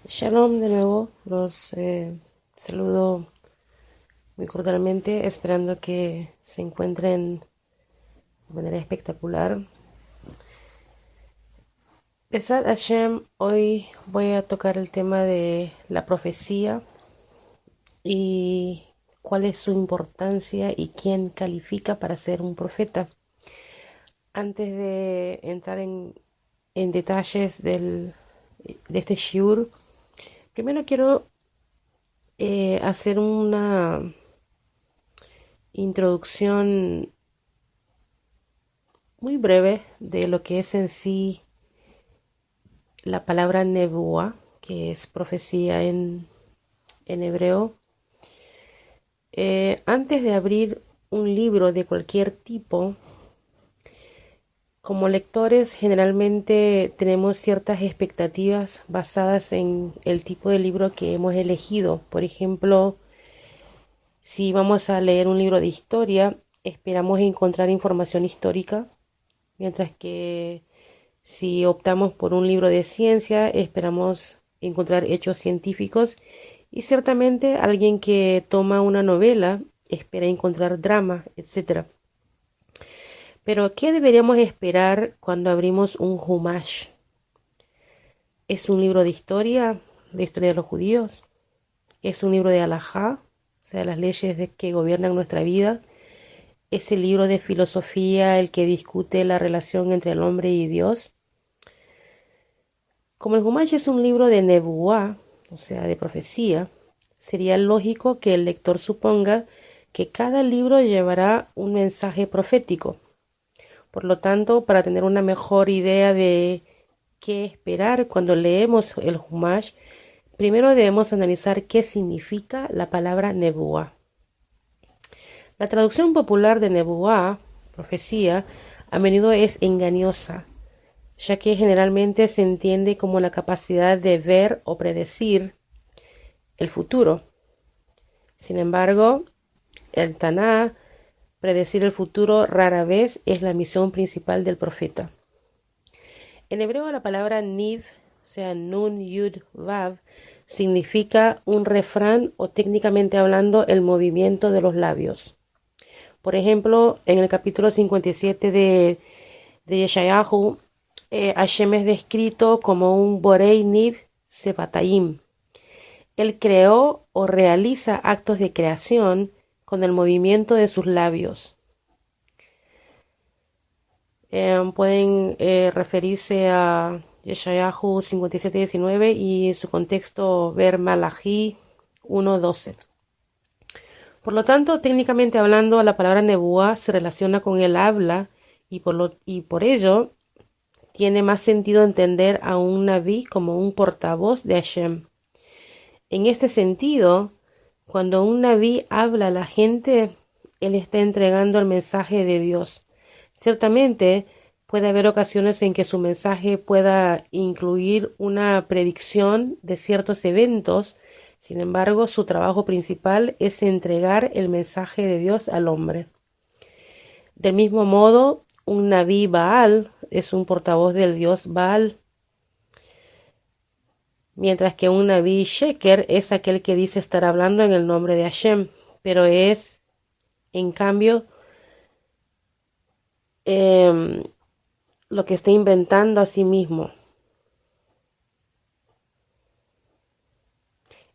Shalom de nuevo, los saludo muy cordialmente, esperando que se encuentren de manera espectacular. Besrat Hashem, hoy voy a tocar el tema de la profecía y cuál es su importancia y quién califica para ser un profeta. Antes de entrar en detalles de este shiur, primero quiero hacer una introducción muy breve de lo que es en sí la palabra nebuá, que es profecía en hebreo. Antes de abrir un libro de cualquier tipo, como lectores generalmente tenemos ciertas expectativas basadas en el tipo de libro que hemos elegido. Por ejemplo, si vamos a leer un libro de historia, esperamos encontrar información histórica, mientras que si optamos por un libro de ciencia, esperamos encontrar hechos científicos, y ciertamente alguien que toma una novela espera encontrar drama, etcétera. Pero, ¿qué deberíamos esperar cuando abrimos un Humash? ¿Es un libro de historia de los judíos? ¿Es un libro de Halajá, o sea, las leyes que gobiernan nuestra vida? ¿Es el libro de filosofía el que discute la relación entre el hombre y Dios? Como el Humash es un libro de Nebuá, o sea, de profecía, sería lógico que el lector suponga que cada libro llevará un mensaje profético. Por lo tanto, para tener una mejor idea de qué esperar cuando leemos el Humash, primero debemos analizar qué significa la palabra Nebuá. La traducción popular de Nebuá, profecía, a menudo es engañosa, ya que generalmente se entiende como la capacidad de ver o predecir el futuro. Sin embargo, el Taná, predecir el futuro rara vez es la misión principal del profeta. En hebreo la palabra Niv, o sea, Nun, Yud, Vav, significa un refrán o, técnicamente hablando, el movimiento de los labios. Por ejemplo, en el capítulo 57 de Yeshayahu, Hashem es descrito como un Borei Niv Sebatayim. Él creó o realiza actos de creación con el movimiento de sus labios. Pueden referirse a Yeshayahu 57:19 y en su contexto ver Malachi 1:12. Por lo tanto, técnicamente hablando, la palabra nebuá se relaciona con el habla y por ello tiene más sentido entender a un naví como un portavoz de Hashem. En este sentido, cuando un naví habla a la gente, él está entregando el mensaje de Dios. Ciertamente, puede haber ocasiones en que su mensaje pueda incluir una predicción de ciertos eventos. Sin embargo, su trabajo principal es entregar el mensaje de Dios al hombre. Del mismo modo, un naví Baal es un portavoz del dios Baal, mientras que un naví Sheker es aquel que dice estar hablando en el nombre de Hashem, pero es, en cambio, lo que está inventando a sí mismo.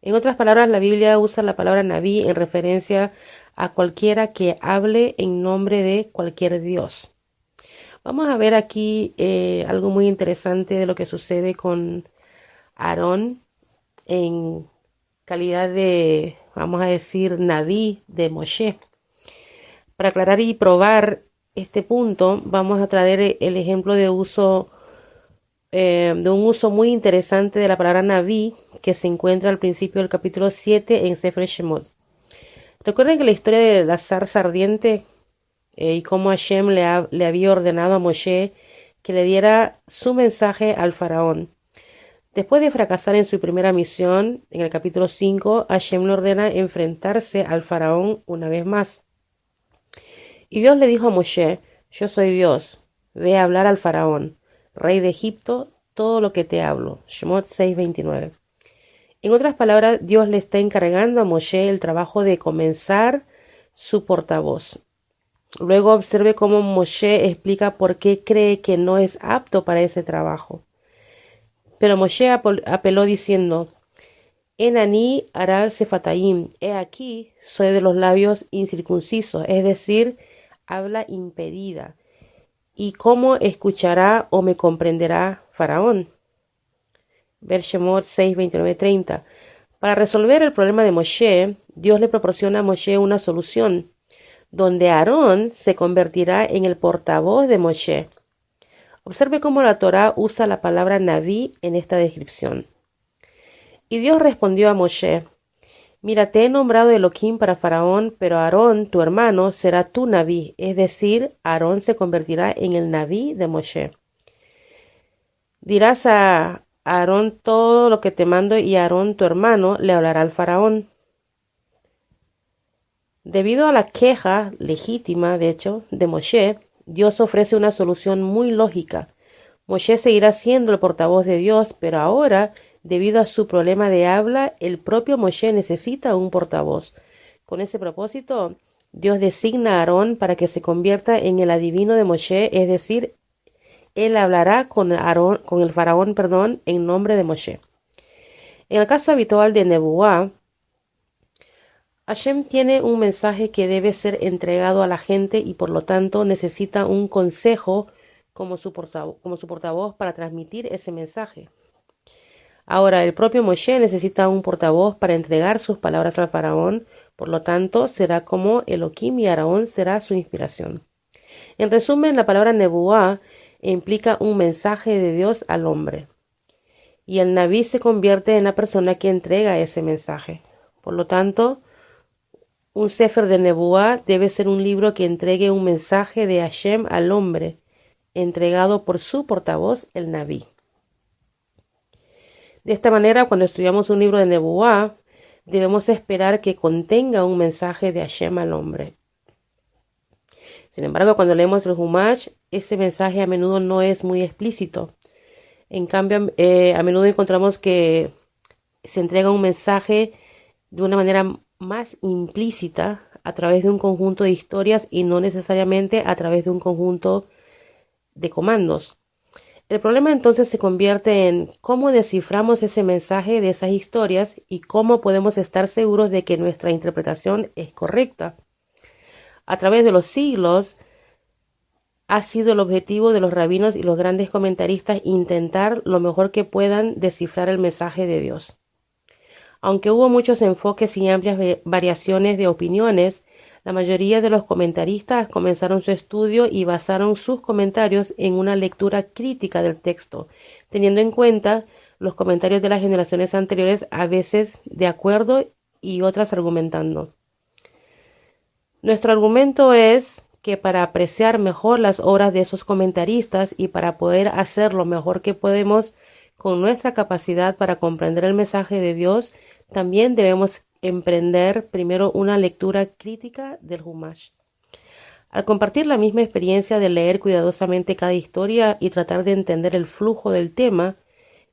En otras palabras, la Biblia usa la palabra naví en referencia a cualquiera que hable en nombre de cualquier dios. Vamos a ver aquí algo muy interesante de lo que sucede con Aarón en calidad de, vamos a decir, naví de Moshe. Para aclarar y probar este punto, vamos a traer el ejemplo de un uso muy interesante de la palabra naví que se encuentra al principio del capítulo 7 en Sefer Shemot. Recuerden que la historia de la zarza ardiente y cómo Hashem le había ordenado a Moshe que le diera su mensaje al faraón. Después de fracasar en su primera misión, en el capítulo 5, Hashem le ordena enfrentarse al faraón una vez más. Y Dios le dijo a Moshe: yo soy Dios, ve a hablar al faraón, rey de Egipto, todo lo que te hablo. Shemot 6:29. En otras palabras, Dios le está encargando a Moshe el trabajo de comenzar su portavoz. Luego observe cómo Moshe explica por qué cree que no es apto para ese trabajo. Pero Moshe apeló diciendo: Enani aral sefataim, he aquí, soy de los labios incircuncisos, es decir, habla impedida. ¿Y cómo escuchará o me comprenderá Faraón? Ver Shemot 6, 29, 30. Para resolver el problema de Moshe, Dios le proporciona a Moshe una solución, donde Aarón se convertirá en el portavoz de Moshe. Observe cómo la Torá usa la palabra Naví en esta descripción. Y Dios respondió a Moshe: Mira, te he nombrado Elohim para Faraón, pero Aarón, tu hermano, será tu Naví, es decir, Aarón se convertirá en el Naví de Moshe. Dirás a Aarón todo lo que te mando y Aarón, tu hermano, le hablará al Faraón. Debido a la queja legítima, de hecho, de Moshe, Dios ofrece una solución muy lógica. Moshe seguirá siendo el portavoz de Dios, pero ahora, debido a su problema de habla, el propio Moshe necesita un portavoz. Con ese propósito, Dios designa a Aarón para que se convierta en el adivino de Moshe, es decir, él hablará con el faraón, en nombre de Moshe. En el caso habitual de Nebuá, Hashem tiene un mensaje que debe ser entregado a la gente y por lo tanto necesita un consejo como su portavoz para transmitir ese mensaje. Ahora, el propio Moshe necesita un portavoz para entregar sus palabras al faraón, por lo tanto será como Elohim y Aarón será su inspiración. En resumen, la palabra Nebuá implica un mensaje de Dios al hombre, y el Naví se convierte en la persona que entrega ese mensaje. Por lo tanto, un Sefer de Nebuá debe ser un libro que entregue un mensaje de Hashem al hombre, entregado por su portavoz, el Naví. De esta manera, cuando estudiamos un libro de Nebuá, debemos esperar que contenga un mensaje de Hashem al hombre. Sin embargo, cuando leemos el Humash, ese mensaje a menudo no es muy explícito. En cambio, a menudo encontramos que se entrega un mensaje de una manera más implícita a través de un conjunto de historias y no necesariamente a través de un conjunto de comandos. El problema entonces se convierte en cómo desciframos ese mensaje de esas historias y cómo podemos estar seguros de que nuestra interpretación es correcta. A través de los siglos ha sido el objetivo de los rabinos y los grandes comentaristas intentar lo mejor que puedan descifrar el mensaje de Dios. Aunque hubo muchos enfoques y amplias variaciones de opiniones, la mayoría de los comentaristas comenzaron su estudio y basaron sus comentarios en una lectura crítica del texto, teniendo en cuenta los comentarios de las generaciones anteriores, a veces de acuerdo y otras argumentando. Nuestro argumento es que para apreciar mejor las obras de esos comentaristas y para poder hacer lo mejor que podemos con nuestra capacidad para comprender el mensaje de Dios, también debemos emprender primero una lectura crítica del Humash. Al compartir la misma experiencia de leer cuidadosamente cada historia y tratar de entender el flujo del tema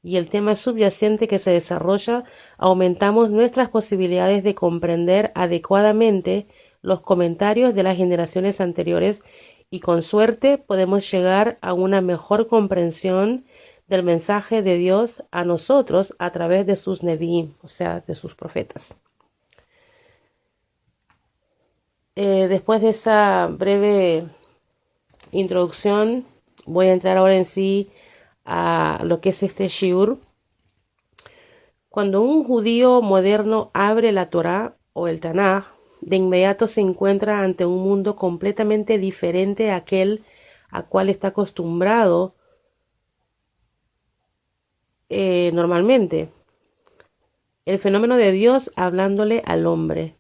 y el tema subyacente que se desarrolla, aumentamos nuestras posibilidades de comprender adecuadamente los comentarios de las generaciones anteriores y con suerte podemos llegar a una mejor comprensión del mensaje de Dios a nosotros a través de sus Nevi'im, o sea, de sus profetas. Después de esa breve introducción, voy a entrar ahora en sí a lo que es este shiur. Cuando un judío moderno abre la Torá o el Tanaj, de inmediato se encuentra ante un mundo completamente diferente a aquel a cual está acostumbrado normalmente. El fenómeno de Dios hablándole al hombre,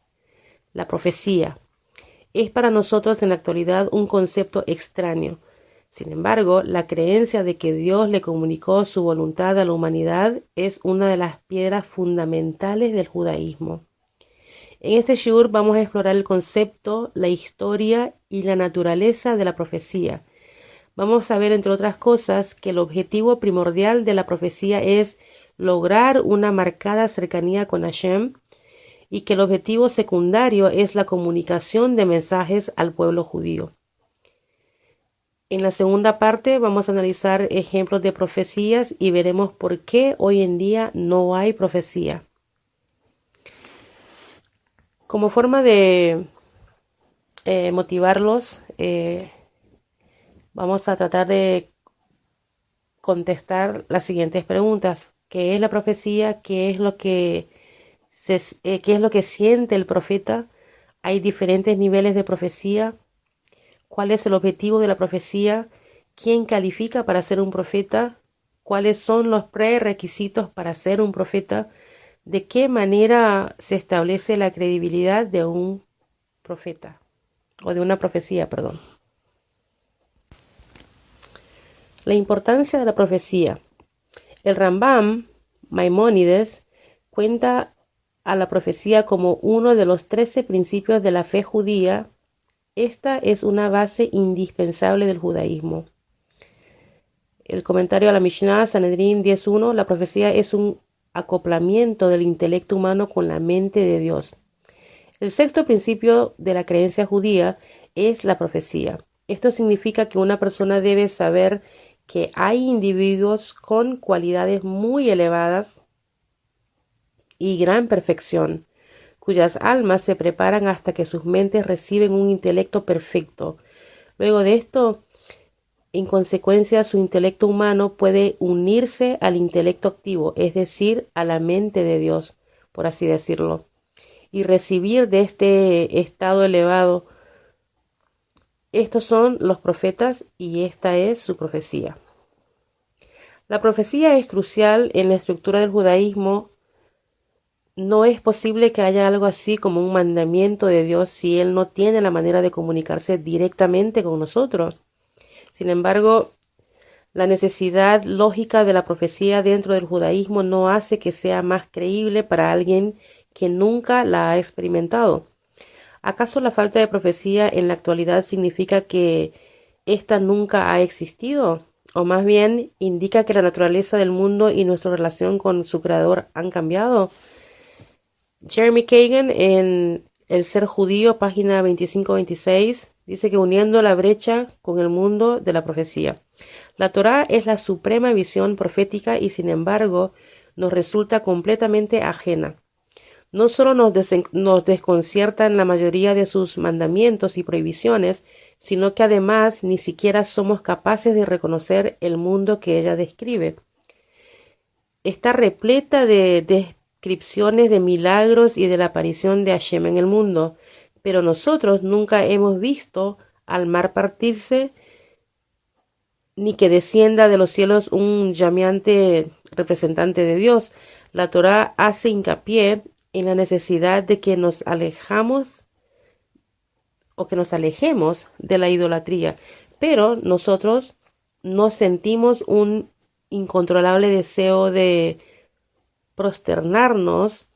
la profecía, es para nosotros en la actualidad un concepto extraño. Sin embargo, la creencia de que Dios le comunicó su voluntad a la humanidad es una de las piedras fundamentales del judaísmo. En este shiur vamos a explorar el concepto, la historia y la naturaleza de la profecía, Vamos a ver, entre otras cosas, que el objetivo primordial de la profecía es lograr una marcada cercanía con Hashem y que el objetivo secundario es la comunicación de mensajes al pueblo judío. En la segunda parte vamos a analizar ejemplos de profecías y veremos por qué hoy en día no hay profecía. Como forma de motivarlos, vamos a tratar de contestar las siguientes preguntas. ¿Qué es la profecía? ¿Qué es lo que qué es lo que siente el profeta? ¿Hay diferentes niveles de profecía? ¿Cuál es el objetivo de la profecía? ¿Quién califica para ser un profeta? ¿Cuáles son los prerequisitos para ser un profeta? ¿De qué manera se establece la credibilidad de un profeta? O de una profecía, perdón. La importancia de la profecía. El Rambam, Maimónides, cuenta a la profecía como uno de los 13 principios de la fe judía. Esta es una base indispensable del judaísmo. El comentario a la Mishnah, Sanedrín 10.1, la profecía es un acoplamiento del intelecto humano con la mente de Dios. El sexto principio de la creencia judía es la profecía. Esto significa que una persona debe saber que hay individuos con cualidades muy elevadas y gran perfección, cuyas almas se preparan hasta que sus mentes reciben un intelecto perfecto. Luego de esto, en consecuencia, su intelecto humano puede unirse al intelecto activo, es decir, a la mente de Dios, por así decirlo, y recibir de este estado elevado. Estos son los profetas y esta es su profecía. La profecía es crucial en la estructura del judaísmo. No es posible que haya algo así como un mandamiento de Dios si Él no tiene la manera de comunicarse directamente con nosotros. Sin embargo, la necesidad lógica de la profecía dentro del judaísmo no hace que sea más creíble para alguien que nunca la ha experimentado. ¿Acaso la falta de profecía en la actualidad significa que ésta nunca ha existido? O más bien indica que la naturaleza del mundo y nuestra relación con su creador han cambiado. Jeremy Kagan en El ser judío, página 25-26, dice que uniendo la brecha con el mundo de la profecía. La Torá es la suprema visión profética y sin embargo nos resulta completamente ajena. No solo nos desconciertan la mayoría de sus mandamientos y prohibiciones, sino que además ni siquiera somos capaces de reconocer el mundo que ella describe. Está repleta de descripciones de milagros y de la aparición de Hashem en el mundo, pero nosotros nunca hemos visto al mar partirse, ni que descienda de los cielos un llameante representante de Dios. La Torá hace hincapié en la necesidad de que nos alejemos de la idolatría, pero nosotros nos sentimos un incontrolable deseo de prosternarnos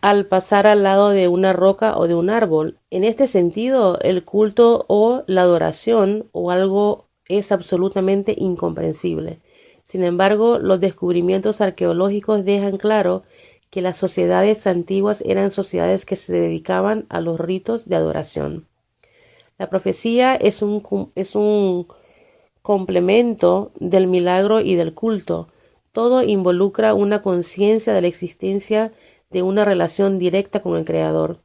al pasar al lado de una roca o de un árbol. En este sentido, el culto o la adoración o algo es absolutamente incomprensible. Sin embargo, los descubrimientos arqueológicos dejan claro que las sociedades antiguas eran sociedades que se dedicaban a los ritos de adoración. La profecía es un complemento del milagro y del culto. Todo involucra una conciencia de la existencia de una relación directa con el Creador.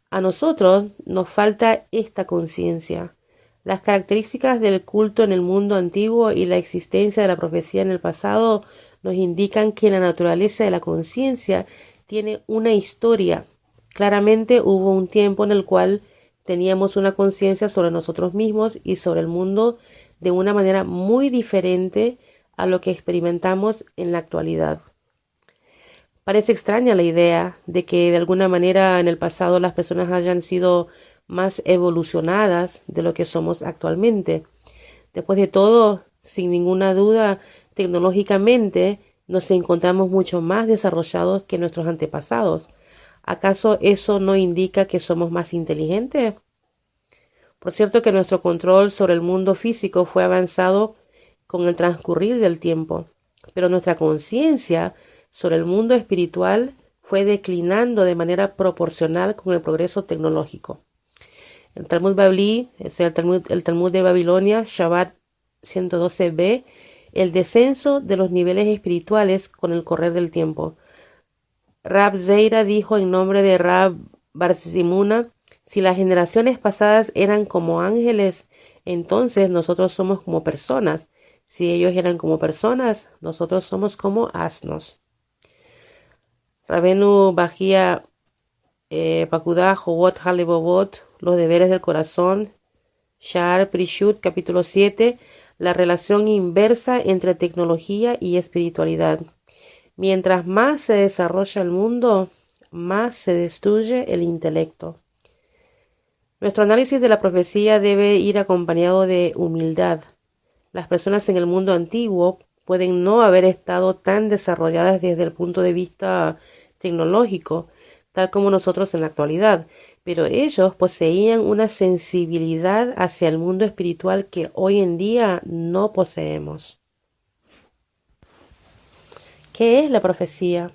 A nosotros nos falta esta conciencia. Las características del culto en el mundo antiguo y la existencia de la profecía en el pasado nos indican que la naturaleza de la conciencia tiene una historia. Claramente hubo un tiempo en el cual teníamos una conciencia sobre nosotros mismos y sobre el mundo de una manera muy diferente a lo que experimentamos en la actualidad. Parece extraña la idea de que de alguna manera en el pasado las personas hayan sido más evolucionadas de lo que somos actualmente. Después de todo, sin ninguna duda, tecnológicamente nos encontramos mucho más desarrollados que nuestros antepasados. ¿Acaso eso no indica que somos más inteligentes? Por cierto que nuestro control sobre el mundo físico fue avanzado con el transcurrir del tiempo, pero nuestra conciencia sobre el mundo espiritual fue declinando de manera proporcional con el progreso tecnológico. El Talmud Babilí, es el Talmud de Babilonia, Shabbat 112b, el descenso de los niveles espirituales con el correr del tiempo. Rab Zeira dijo en nombre de Rab Barzimuna: si las generaciones pasadas eran como ángeles, entonces nosotros somos como personas. Si ellos eran como personas, nosotros somos como asnos. Rabenu Bajía Pakudá Jobot Halebobot, los deberes del corazón, Sha'ar Prishut, capítulo 7, la relación inversa entre tecnología y espiritualidad. Mientras más se desarrolla el mundo, más se destruye el intelecto. Nuestro análisis de la profecía debe ir acompañado de humildad. Las personas en el mundo antiguo pueden no haber estado tan desarrolladas desde el punto de vista tecnológico, tal como nosotros en la actualidad, pero ellos poseían una sensibilidad hacia el mundo espiritual que hoy en día no poseemos. ¿Qué es la profecía?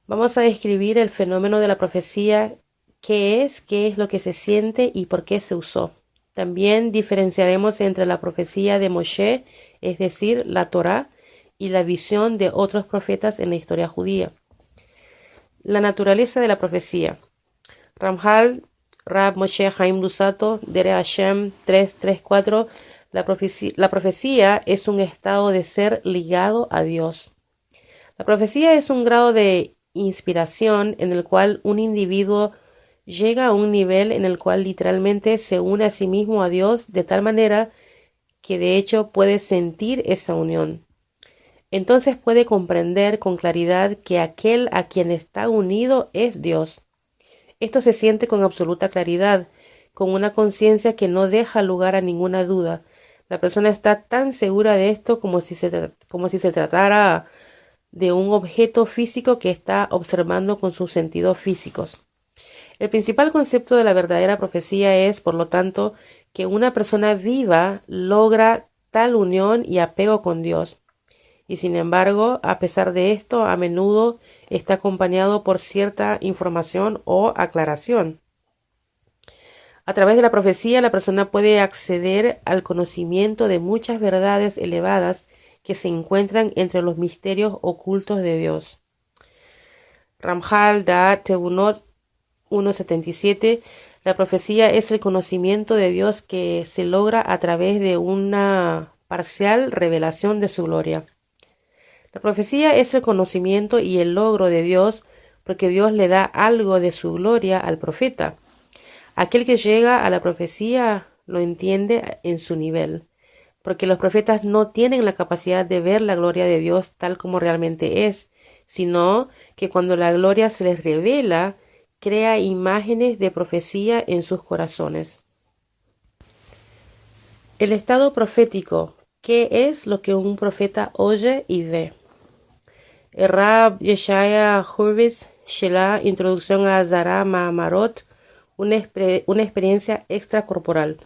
Vamos a describir el fenómeno de la profecía, qué es lo que se siente y por qué se usó. También diferenciaremos entre la profecía de Moshe, es decir, la Torá, y la visión de otros profetas en la historia judía. La naturaleza de la profecía. Ramjal, Rab Moshe Haim Lusato, Dere Hashem 334. La profecía es un estado de ser ligado a Dios. La profecía es un grado de inspiración en el cual un individuo llega a un nivel en el cual literalmente se une a sí mismo a Dios de tal manera que de hecho puede sentir esa unión. Entonces puede comprender con claridad que aquel a quien está unido es Dios. Esto se siente con absoluta claridad, con una conciencia que no deja lugar a ninguna duda. La persona está tan segura de esto como si se tratara de un objeto físico que está observando con sus sentidos físicos. El principal concepto de la verdadera profecía es, por lo tanto, que una persona viva logra tal unión y apego con Dios. Y sin embargo, a pesar de esto, a menudo está acompañado por cierta información o aclaración. A través de la profecía, la persona puede acceder al conocimiento de muchas verdades elevadas que se encuentran entre los misterios ocultos de Dios. Ramjal Da'at Tebunot 1.77. La profecía es el conocimiento de Dios que se logra a través de una parcial revelación de su gloria. La profecía es el conocimiento y el logro de Dios porque Dios le da algo de su gloria al profeta. Aquel que llega a la profecía lo entiende en su nivel, porque los profetas no tienen la capacidad de ver la gloria de Dios tal como realmente es, sino que cuando la gloria se les revela, crea imágenes de profecía en sus corazones. El estado profético. ¿Qué es lo que un profeta oye y ve? El Rab Yeshaya Hurwitz, Shelah, Introducción a Zara Ma'amarot, una experiencia extracorporal.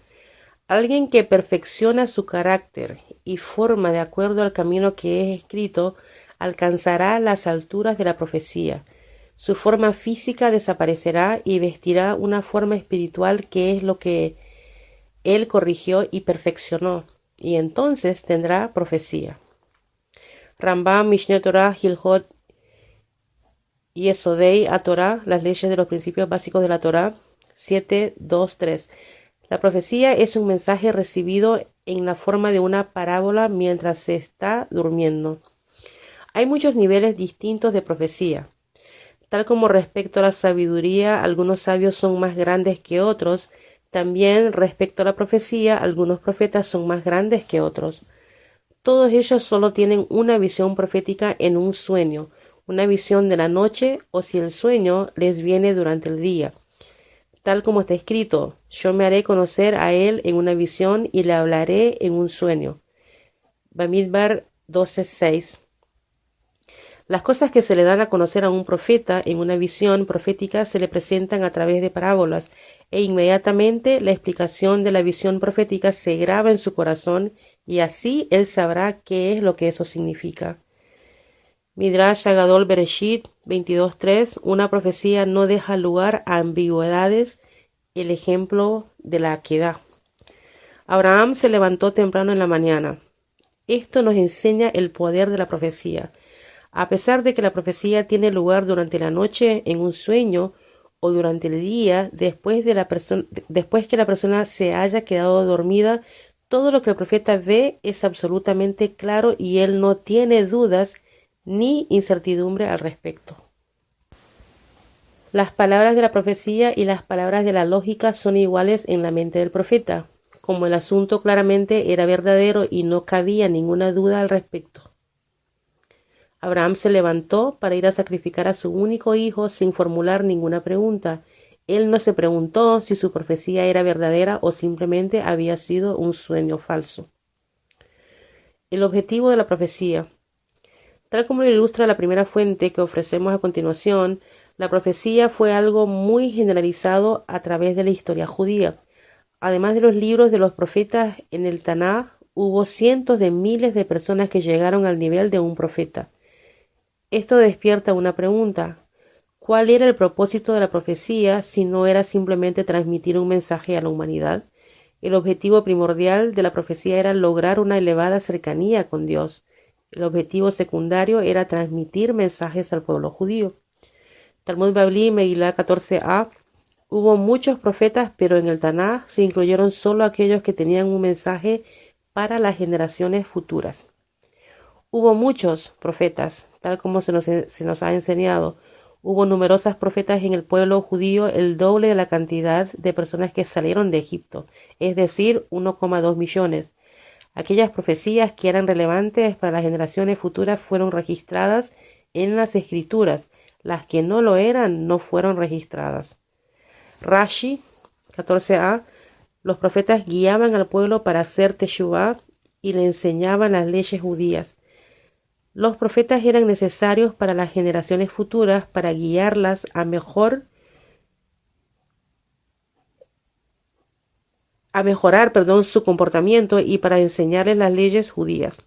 Alguien que perfecciona su carácter y forma de acuerdo al camino que es escrito, alcanzará las alturas de la profecía. Su forma física desaparecerá y vestirá una forma espiritual que es lo que él corrigió y perfeccionó, y entonces tendrá profecía. Rambam, Mishneh Torah, Hilhot Yesodei a Torah, las leyes de los principios básicos de la Torah, 7.2.3. La profecía es un mensaje recibido en la forma de una parábola mientras se está durmiendo. Hay muchos niveles distintos de profecía. Tal como respecto a la sabiduría, algunos sabios son más grandes que otros, también respecto a la profecía, algunos profetas son más grandes que otros. Todos ellos solo tienen una visión profética en un sueño, una visión de la noche o si el sueño les viene durante el día. Tal como está escrito, yo me haré conocer a él en una visión y le hablaré en un sueño. Bamidbar 12.6. Las cosas que se le dan a conocer a un profeta en una visión profética se le presentan a través de parábolas, e inmediatamente la explicación de la visión profética se graba en su corazón y así él sabrá qué es lo que eso significa. Midrash Agadol Bereshit 22:3, una profecía no deja lugar a ambigüedades, el ejemplo de la aquedá. Abraham se levantó temprano en la mañana. Esto nos enseña el poder de la profecía. A pesar de que la profecía tiene lugar durante la noche en un sueño o durante el día, después que la persona se haya quedado dormida, todo lo que el profeta ve es absolutamente claro y él no tiene dudas ni incertidumbre al respecto. Las palabras de la profecía y las palabras de la lógica son iguales en la mente del profeta, como el asunto claramente era verdadero y no cabía ninguna duda al respecto. Abraham se levantó para ir a sacrificar a su único hijo sin formular ninguna pregunta. Él no se preguntó si su profecía era verdadera o simplemente había sido un sueño falso. El objetivo de la profecía. Tal como lo ilustra la primera fuente que ofrecemos a continuación, la profecía fue algo muy generalizado a través de la historia judía. Además de los libros de los profetas en el Tanaj, hubo cientos de miles de personas que llegaron al nivel de un profeta. Esto despierta una pregunta. ¿Cuál era el propósito de la profecía si no era simplemente transmitir un mensaje a la humanidad? El objetivo primordial de la profecía era lograr una elevada cercanía con Dios. El objetivo secundario era transmitir mensajes al pueblo judío. Talmud Bavli, Megilá 14a. Hubo muchos profetas, pero en el Tanaj se incluyeron solo aquellos que tenían un mensaje para las generaciones futuras. Hubo muchos profetas, tal como se nos ha enseñado. Hubo numerosas profetas en el pueblo judío, el doble de la cantidad de personas que salieron de Egipto, es decir, 1,2 millones. Aquellas profecías que eran relevantes para las generaciones futuras fueron registradas en las escrituras. Las que no lo eran no fueron registradas. Rashi 14a. Los profetas guiaban al pueblo para hacer teshuvá y le enseñaban las leyes judías. Los profetas eran necesarios para las generaciones futuras para guiarlas a mejorar, su comportamiento y para enseñarles las leyes judías.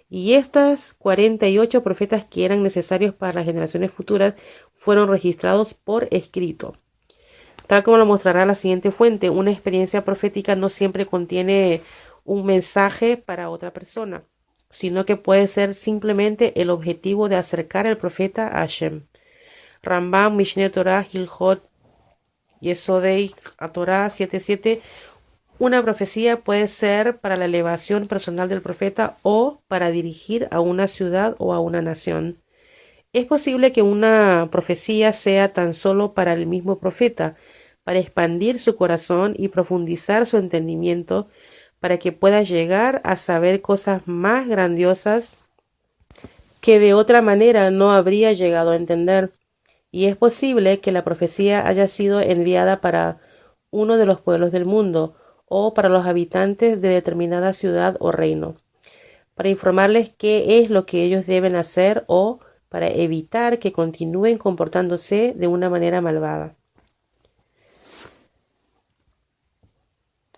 Y estas 48 profetas que eran necesarios para las generaciones futuras fueron registrados por escrito. Tal como lo mostrará la siguiente fuente, una experiencia profética no siempre contiene un mensaje para otra persona, sino que puede ser simplemente el objetivo de acercar al profeta a Hashem. Rambam, Mishneh Torah, Hilhot, Yesodei, Torah 7:7. Una profecía puede ser para la elevación personal del profeta o para dirigir a una ciudad o a una nación. Es posible que una profecía sea tan solo para el mismo profeta, para expandir su corazón y profundizar su entendimiento, para que pueda llegar a saber cosas más grandiosas que de otra manera no habría llegado a entender. Y es posible que la profecía haya sido enviada para uno de los pueblos del mundo o para los habitantes de determinada ciudad o reino, para informarles qué es lo que ellos deben hacer o para evitar que continúen comportándose de una manera malvada.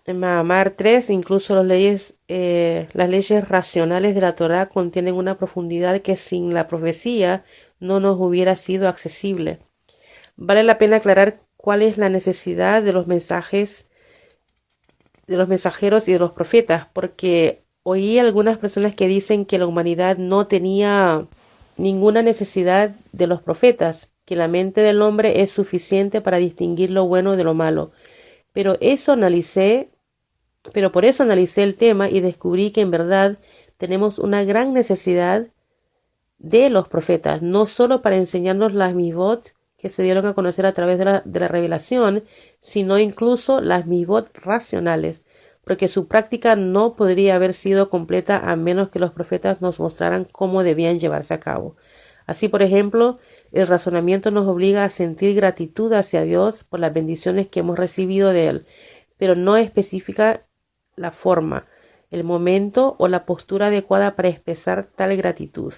En Mahamar 3, incluso las leyes racionales de la Torá contienen una profundidad que sin la profecía no nos hubiera sido accesible. Vale la pena aclarar cuál es la necesidad de los mensajeros y de los profetas, porque oí algunas personas que dicen que la humanidad no tenía ninguna necesidad de los profetas, que la mente del hombre es suficiente para distinguir lo bueno de lo malo. Pero por eso analicé el tema y descubrí que en verdad tenemos una gran necesidad de los profetas, no solo para enseñarnos las mivot que se dieron a conocer a través de la revelación, sino incluso las mivot racionales, porque su práctica no podría haber sido completa a menos que los profetas nos mostraran cómo debían llevarse a cabo. Así, por ejemplo, el razonamiento nos obliga a sentir gratitud hacia Dios por las bendiciones que hemos recibido de Él, pero no especifica la forma, el momento o la postura adecuada para expresar tal gratitud.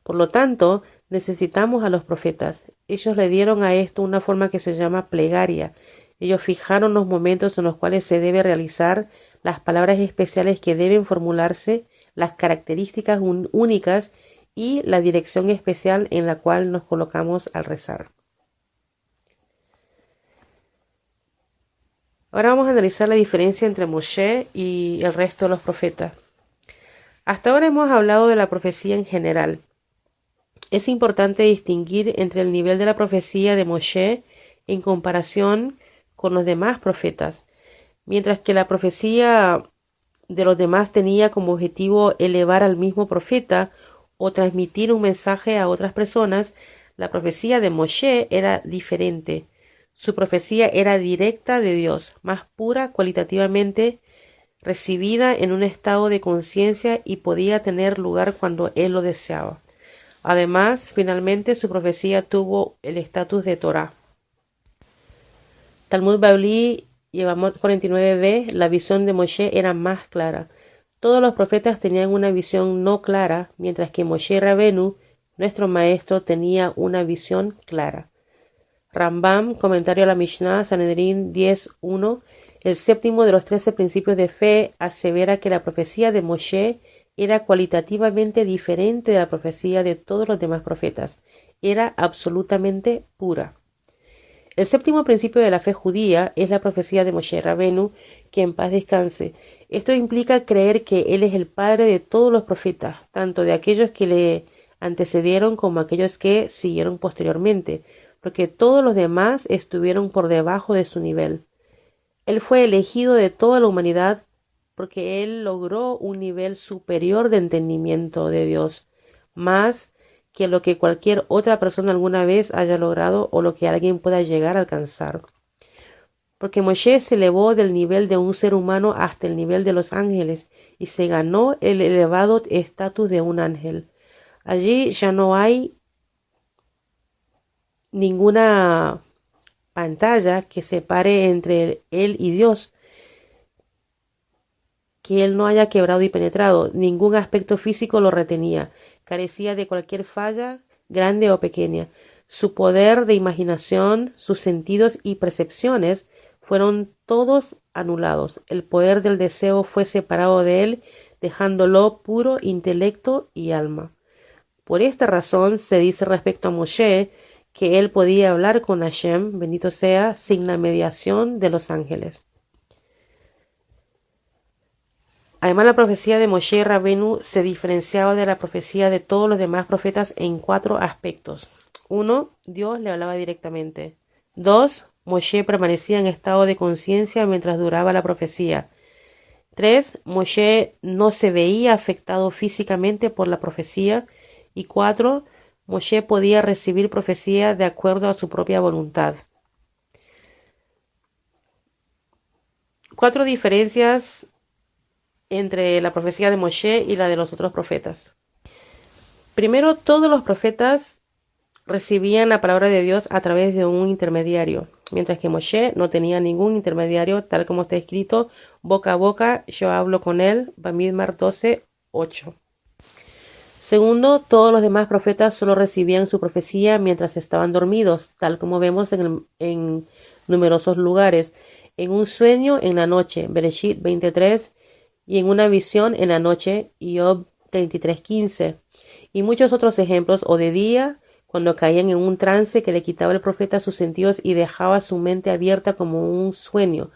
Por lo tanto, necesitamos a los profetas. Ellos le dieron a esto una forma que se llama plegaria. Ellos fijaron los momentos en los cuales se debe realizar, las palabras especiales que deben formularse, las características únicas y la dirección especial en la cual nos colocamos al rezar. Ahora vamos a analizar la diferencia entre Moshe y el resto de los profetas. Hasta ahora hemos hablado de la profecía en general. Es importante distinguir entre el nivel de la profecía de Moshe en comparación con los demás profetas. Mientras que la profecía de los demás tenía como objetivo elevar al mismo profeta o transmitir un mensaje a otras personas, la profecía de Moshe era diferente. Su profecía era directa de Dios, más pura cualitativamente, recibida en un estado de conciencia y podía tener lugar cuando él lo deseaba. Además, finalmente su profecía tuvo el estatus de Torá. Talmud Babli Yevamot 49b, la visión de Moshe era más clara. Todos los profetas tenían una visión no clara, mientras que Moshe Rabenu, nuestro maestro, tenía una visión clara. Rambam, comentario a la Mishnah, Sanedrín 10.1, el séptimo de los 13 principios de fe, asevera que la profecía de Moshe era cualitativamente diferente de la profecía de todos los demás profetas. Era absolutamente pura. El séptimo principio de la fe judía es la profecía de Moshe Rabenu, que en paz descanse. Esto implica creer que él es el padre de todos los profetas, tanto de aquellos que le antecedieron como aquellos que siguieron posteriormente, porque todos los demás estuvieron por debajo de su nivel. Él fue elegido de toda la humanidad porque él logró un nivel superior de entendimiento de Dios, más que lo que cualquier otra persona alguna vez haya logrado o lo que alguien pueda llegar a alcanzar. Porque Moshe se elevó del nivel de un ser humano hasta el nivel de los ángeles y se ganó el elevado estatus de un ángel. Allí ya no hay ninguna pantalla que separe entre él y Dios, que él no haya quebrado y penetrado. Ningún aspecto físico lo retenía. Carecía de cualquier falla, grande o pequeña. Su poder de imaginación, sus sentidos y percepciones fueron todos anulados. El poder del deseo fue separado de él, dejándolo puro intelecto y alma. Por esta razón se dice respecto a Moshe que él podía hablar con Hashem, bendito sea, sin la mediación de los ángeles. Además, la profecía de Moshe Rabenu se diferenciaba de la profecía de todos los demás profetas en 4 aspectos. 1. Dios le hablaba directamente. 2. Moshe permanecía en estado de conciencia mientras duraba la profecía. 3. Moshe no se veía afectado físicamente por la profecía. Y 4. Moshe podía recibir profecía de acuerdo a su propia voluntad. 4 diferencias entre la profecía de Moshe y la de los otros profetas. Primero, todos los profetas recibían la palabra de Dios a través de un intermediario, mientras que Moshe no tenía ningún intermediario, tal como está escrito, boca a boca, yo hablo con él, Bamidbar 12:8. Segundo, todos los demás profetas solo recibían su profecía mientras estaban dormidos, tal como vemos en numerosos lugares, en un sueño en la noche, Bereshit 23, y en una visión en la noche, Job 33:15, y muchos otros ejemplos, o de día, cuando caían en un trance que le quitaba el profeta sus sentidos y dejaba su mente abierta como un sueño.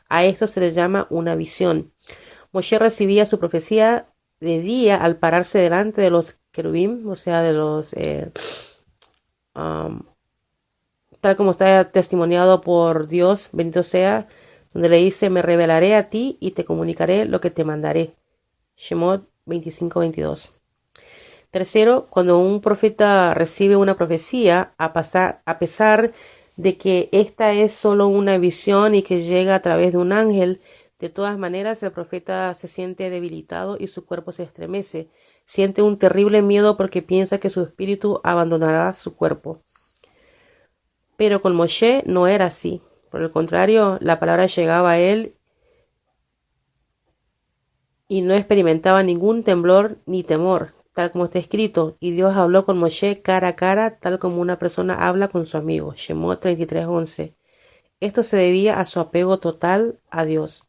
A esto se le llama una visión. Moshe recibía su profecía de día al pararse delante de los querubim, o sea, de los tal como está testimoniado por Dios, bendito sea, donde le dice, me revelaré a ti y te comunicaré lo que te mandaré. Shemot 25:22. Tercero, cuando un profeta recibe una profecía, a pesar de que esta es solo una visión y que llega a través de un ángel, de todas maneras el profeta se siente debilitado y su cuerpo se estremece. Siente un terrible miedo porque piensa que su espíritu abandonará su cuerpo. Pero con Moshe no era así. Por el contrario, la palabra llegaba a él y no experimentaba ningún temblor ni temor. tal como está escrito, y Dios habló con Moshe cara a cara, tal como una persona habla con su amigo. Shemot 33:11. Esto se debía a su apego total a Dios.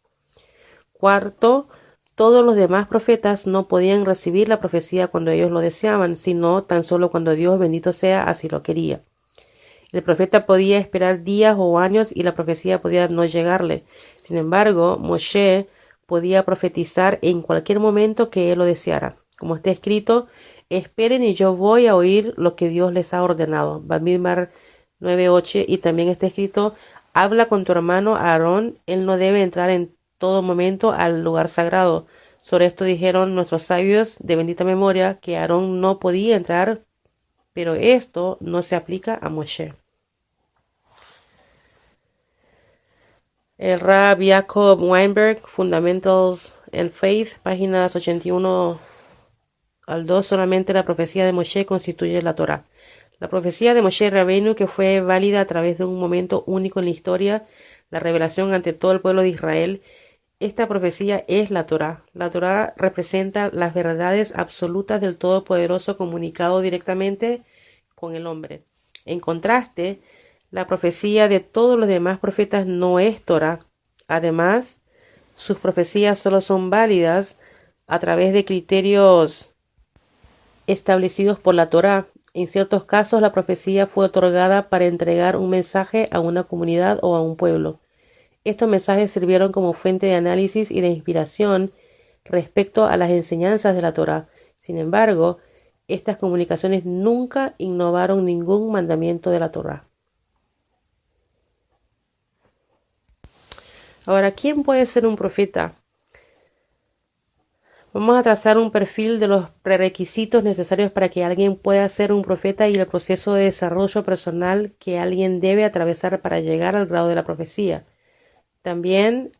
Cuarto, todos los demás profetas no podían recibir la profecía cuando ellos lo deseaban, sino tan solo cuando Dios, bendito sea, así lo quería. El profeta podía esperar días o años y la profecía podía no llegarle. Sin embargo, Moshe podía profetizar en cualquier momento que él lo deseara. Como está escrito, esperen y yo voy a oír lo que Dios les ha ordenado. Bamidbar 9:8. Y también está escrito, habla con tu hermano Aarón, él no debe entrar en todo momento al lugar sagrado. Sobre esto dijeron nuestros sabios de bendita memoria que Aarón no podía entrar, pero esto no se aplica a Moshe. El Rab Jacob Weinberg, Fundamentals and Faith, páginas 81 al 2, solamente la profecía de Moshe constituye la Torá. La profecía de Moshe Rabbeinu, que fue válida a través de un momento único en la historia, la revelación ante todo el pueblo de Israel. Esta profecía es la Torá. La Torá representa las verdades absolutas del Todopoderoso comunicado directamente con el hombre. En contraste, la profecía de todos los demás profetas no es Torá. Además, sus profecías solo son válidas a través de criterios establecidos por la Torá. En ciertos casos, la profecía fue otorgada para entregar un mensaje a una comunidad o a un pueblo. Estos mensajes sirvieron como fuente de análisis y de inspiración respecto a las enseñanzas de la Torá. Sin embargo, estas comunicaciones nunca innovaron ningún mandamiento de la Torá. Ahora, ¿quién puede ser un profeta? Vamos a trazar un perfil de los prerequisitos necesarios para que alguien pueda ser un profeta y el proceso de desarrollo personal que alguien debe atravesar para llegar al grado de la profecía. También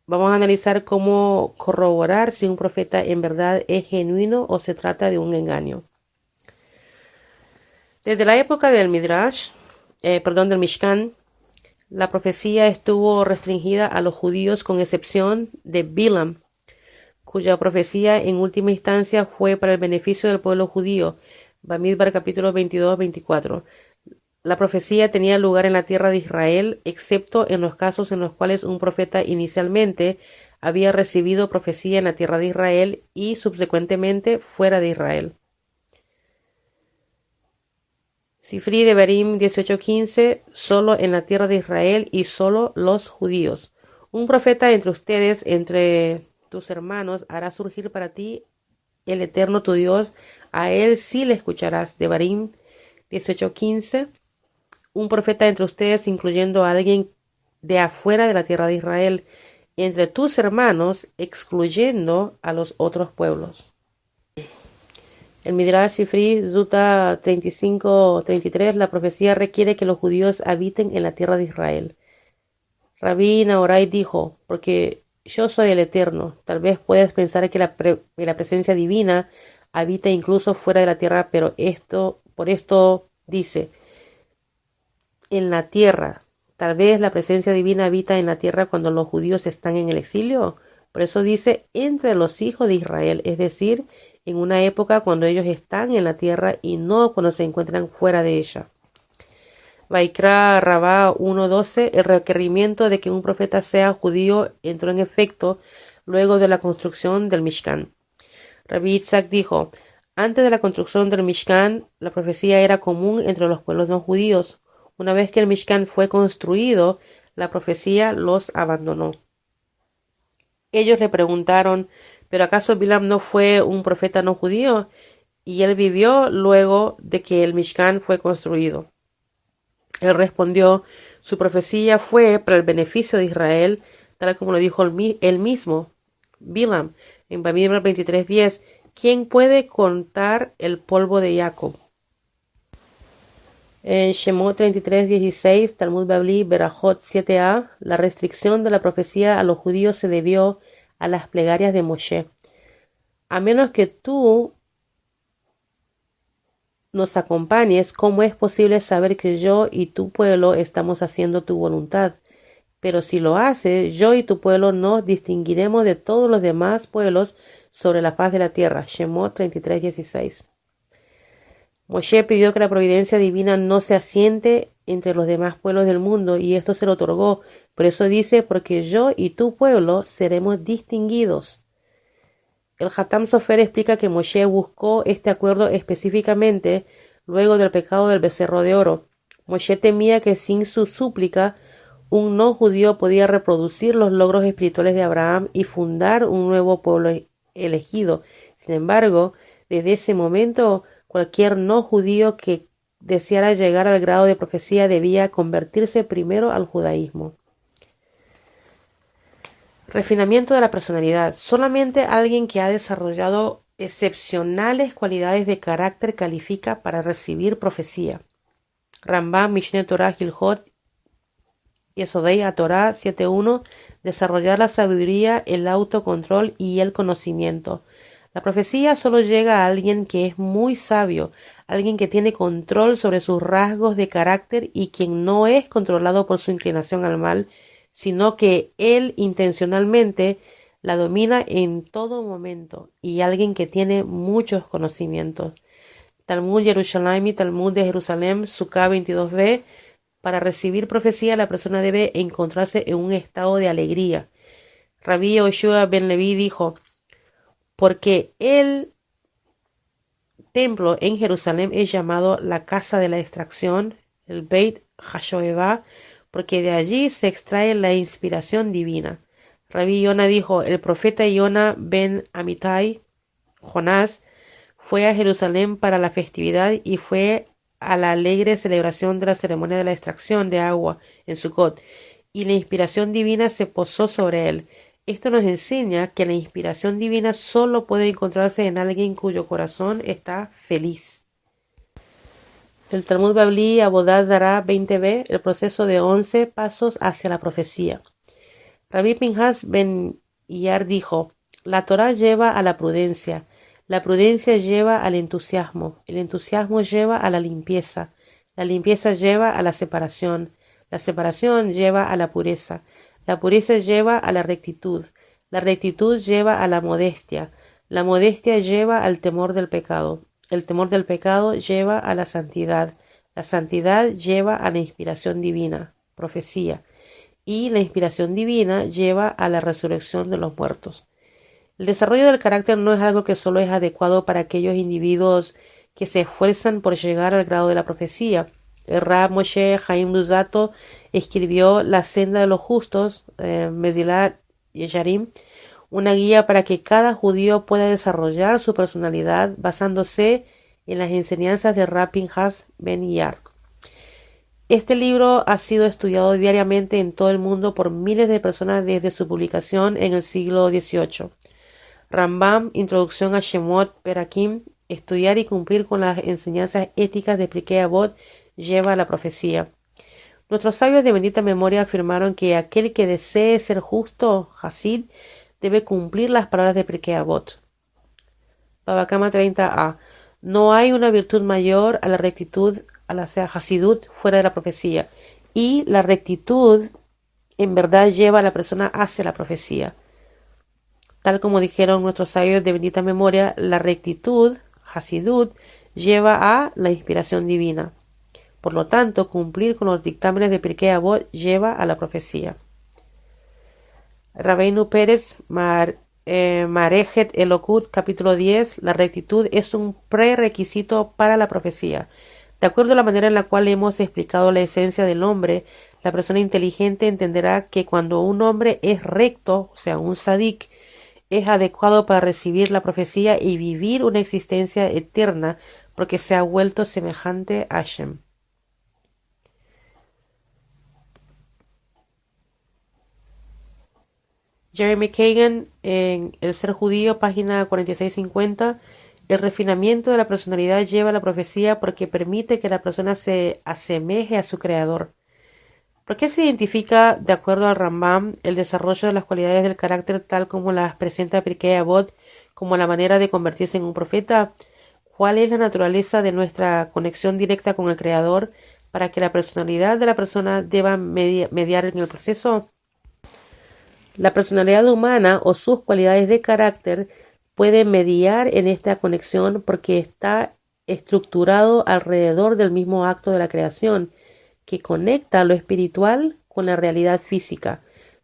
vamos a analizar cómo corroborar si un profeta en verdad es genuino o se trata de un engaño. Desde la época del del Mishkan, la profecía estuvo restringida a los judíos con excepción de Bilam, cuya profecía en última instancia fue para el beneficio del pueblo judío. Bamidbar capítulo 22-24. La profecía tenía lugar en la tierra de Israel, excepto en los casos en los cuales un profeta inicialmente había recibido profecía en la tierra de Israel y subsecuentemente fuera de Israel. Sifri de Barim 18:15, solo en la tierra de Israel y solo los judíos. Un profeta entre ustedes, entre tus hermanos, hará surgir para ti el Eterno tu Dios, a él sí le escucharás. De Barim 18:15. Un profeta entre ustedes, incluyendo a alguien de afuera de la tierra de Israel, entre tus hermanos, excluyendo a los otros pueblos. El Midrash Sifri, Zuta 35-33, la profecía requiere que los judíos habiten en la tierra de Israel. Rabí Nahorai dijo, porque yo soy el Eterno. Tal vez puedes pensar que la presencia divina habita incluso fuera de la tierra, pero por esto dice, en la tierra. Tal vez la presencia divina habita en la tierra cuando los judíos están en el exilio. Por eso dice entre los hijos de Israel, es decir, en una época cuando ellos están en la tierra y no cuando se encuentran fuera de ella. Vaikra Rabá 1:12, el requerimiento de que un profeta sea judío entró en efecto luego de la construcción del Mishkan. Rabbi Itzhak dijo, antes de la construcción del Mishkan, la profecía era común entre los pueblos no judíos. Una vez que el Mishkan fue construido, la profecía los abandonó. Ellos le preguntaron, ¿pero acaso Bilam no fue un profeta no judío? Y él vivió luego de que el Mishkan fue construido. Él respondió, su profecía fue para el beneficio de Israel, tal como lo dijo él mismo. Bilam, en Bamidbar 23:10, ¿quién puede contar el polvo de Jacob? En Shemot 33:16, Talmud Babli, Berajot 7a, la restricción de la profecía a los judíos se debió a las plegarias de Moshe. A menos que tú nos acompañes, ¿cómo es posible saber que yo y tu pueblo estamos haciendo tu voluntad? Pero si lo hace, yo y tu pueblo nos distinguiremos de todos los demás pueblos sobre la faz de la tierra. Shemot 33:16. Moshe pidió que la providencia divina no se asiente entre los demás pueblos del mundo y esto se lo otorgó. Por eso dice, porque yo y tu pueblo seremos distinguidos. El Hatam Sofer explica que Moshe buscó este acuerdo específicamente luego del pecado del becerro de oro. Moshe temía que sin su súplica un no judío podía reproducir los logros espirituales de Abraham y fundar un nuevo pueblo elegido. Sin embargo, desde ese momento, cualquier no judío que deseara llegar al grado de profecía debía convertirse primero al judaísmo. Refinamiento de la personalidad. Solamente alguien que ha desarrollado excepcionales cualidades de carácter califica para recibir profecía. Rambam, Mishneh Torah, Gilhot, Yesodei a Torah 7.1. Desarrollar la sabiduría, el autocontrol y el conocimiento. La profecía solo llega a alguien que es muy sabio, alguien que tiene control sobre sus rasgos de carácter y quien no es controlado por su inclinación al mal, sino que él intencionalmente la domina en todo momento, y alguien que tiene muchos conocimientos. Talmud Yerushalayim y Talmud de Jerusalén, Sukkah 22b. Para recibir profecía, la persona debe encontrarse en un estado de alegría. Rabbi Yoshua ben Levi dijo, porque el templo en Jerusalén es llamado la casa de la extracción, el Beit Hashoevah, porque de allí se extrae la inspiración divina. Rabbi Yona dijo, el profeta Yona ben Amitai, Jonás, fue a Jerusalén para la festividad y fue a la alegre celebración de la ceremonia de la extracción de agua en Sukkot, y la inspiración divina se posó sobre él. Esto nos enseña que la inspiración divina solo puede encontrarse en alguien cuyo corazón está feliz. El Talmud Babli Avodah Zarah 20b, el proceso de 11 pasos hacia la profecía. Rabbi Pinhas ben Iyar dijo, la Torah lleva a la prudencia lleva al entusiasmo, el entusiasmo lleva a la limpieza lleva a la separación lleva a la pureza lleva a la rectitud lleva a la modestia lleva al temor del pecado, el temor del pecado lleva a la santidad lleva a la inspiración divina, profecía, y la inspiración divina lleva a la resurrección de los muertos. El desarrollo del carácter no es algo que solo es adecuado para aquellos individuos que se esfuerzan por llegar al grado de la profecía. El Rab Moshe Chaim Luzzatto escribió La senda de los justos, Mesilat Yesharim, una guía para que cada judío pueda desarrollar su personalidad basándose en las enseñanzas de Rab Pinhas ben Iyar. Este libro ha sido estudiado diariamente en todo el mundo por miles de personas desde su publicación en el siglo XVIII. Rambam, Introducción a Shemot Perakim, estudiar y cumplir con las enseñanzas éticas de Pirkei Avot lleva a la profecía. Nuestros sabios de bendita memoria afirmaron que aquel que desee ser justo, Hasid, debe cumplir las palabras de Pirkei Avot. Baba Kama 30a. No hay una virtud mayor a la rectitud, a la Hasidut, fuera de la profecía. Y la rectitud en verdad lleva a la persona hacia la profecía. Tal como dijeron nuestros sabios de bendita memoria, la rectitud, Hasidut, lleva a la inspiración divina. Por lo tanto, cumplir con los dictámenes de Pirkei Avot lleva a la profecía. Rabbeinu Pérez, Marejet Elokut, capítulo 10, la rectitud es un prerequisito para la profecía. De acuerdo a la manera en la cual hemos explicado la esencia del hombre, la persona inteligente entenderá que cuando un hombre es recto, o sea, un sadik, es adecuado para recibir la profecía y vivir una existencia eterna porque se ha vuelto semejante a Hashem. Jeremy Kagan, en El ser judío, página 4650, el refinamiento de la personalidad lleva a la profecía porque permite que la persona se asemeje a su creador. ¿Por qué se identifica, de acuerdo al Rambam, el desarrollo de las cualidades del carácter tal como las presenta Pirkei Avot como la manera de convertirse en un profeta? ¿Cuál es la naturaleza de nuestra conexión directa con el Creador para que la personalidad de la persona deba mediar en el proceso. La personalidad humana o sus cualidades de carácter pueden mediar en esta conexión porque está estructurado alrededor del mismo acto de la creación, que conecta lo espiritual con la realidad física.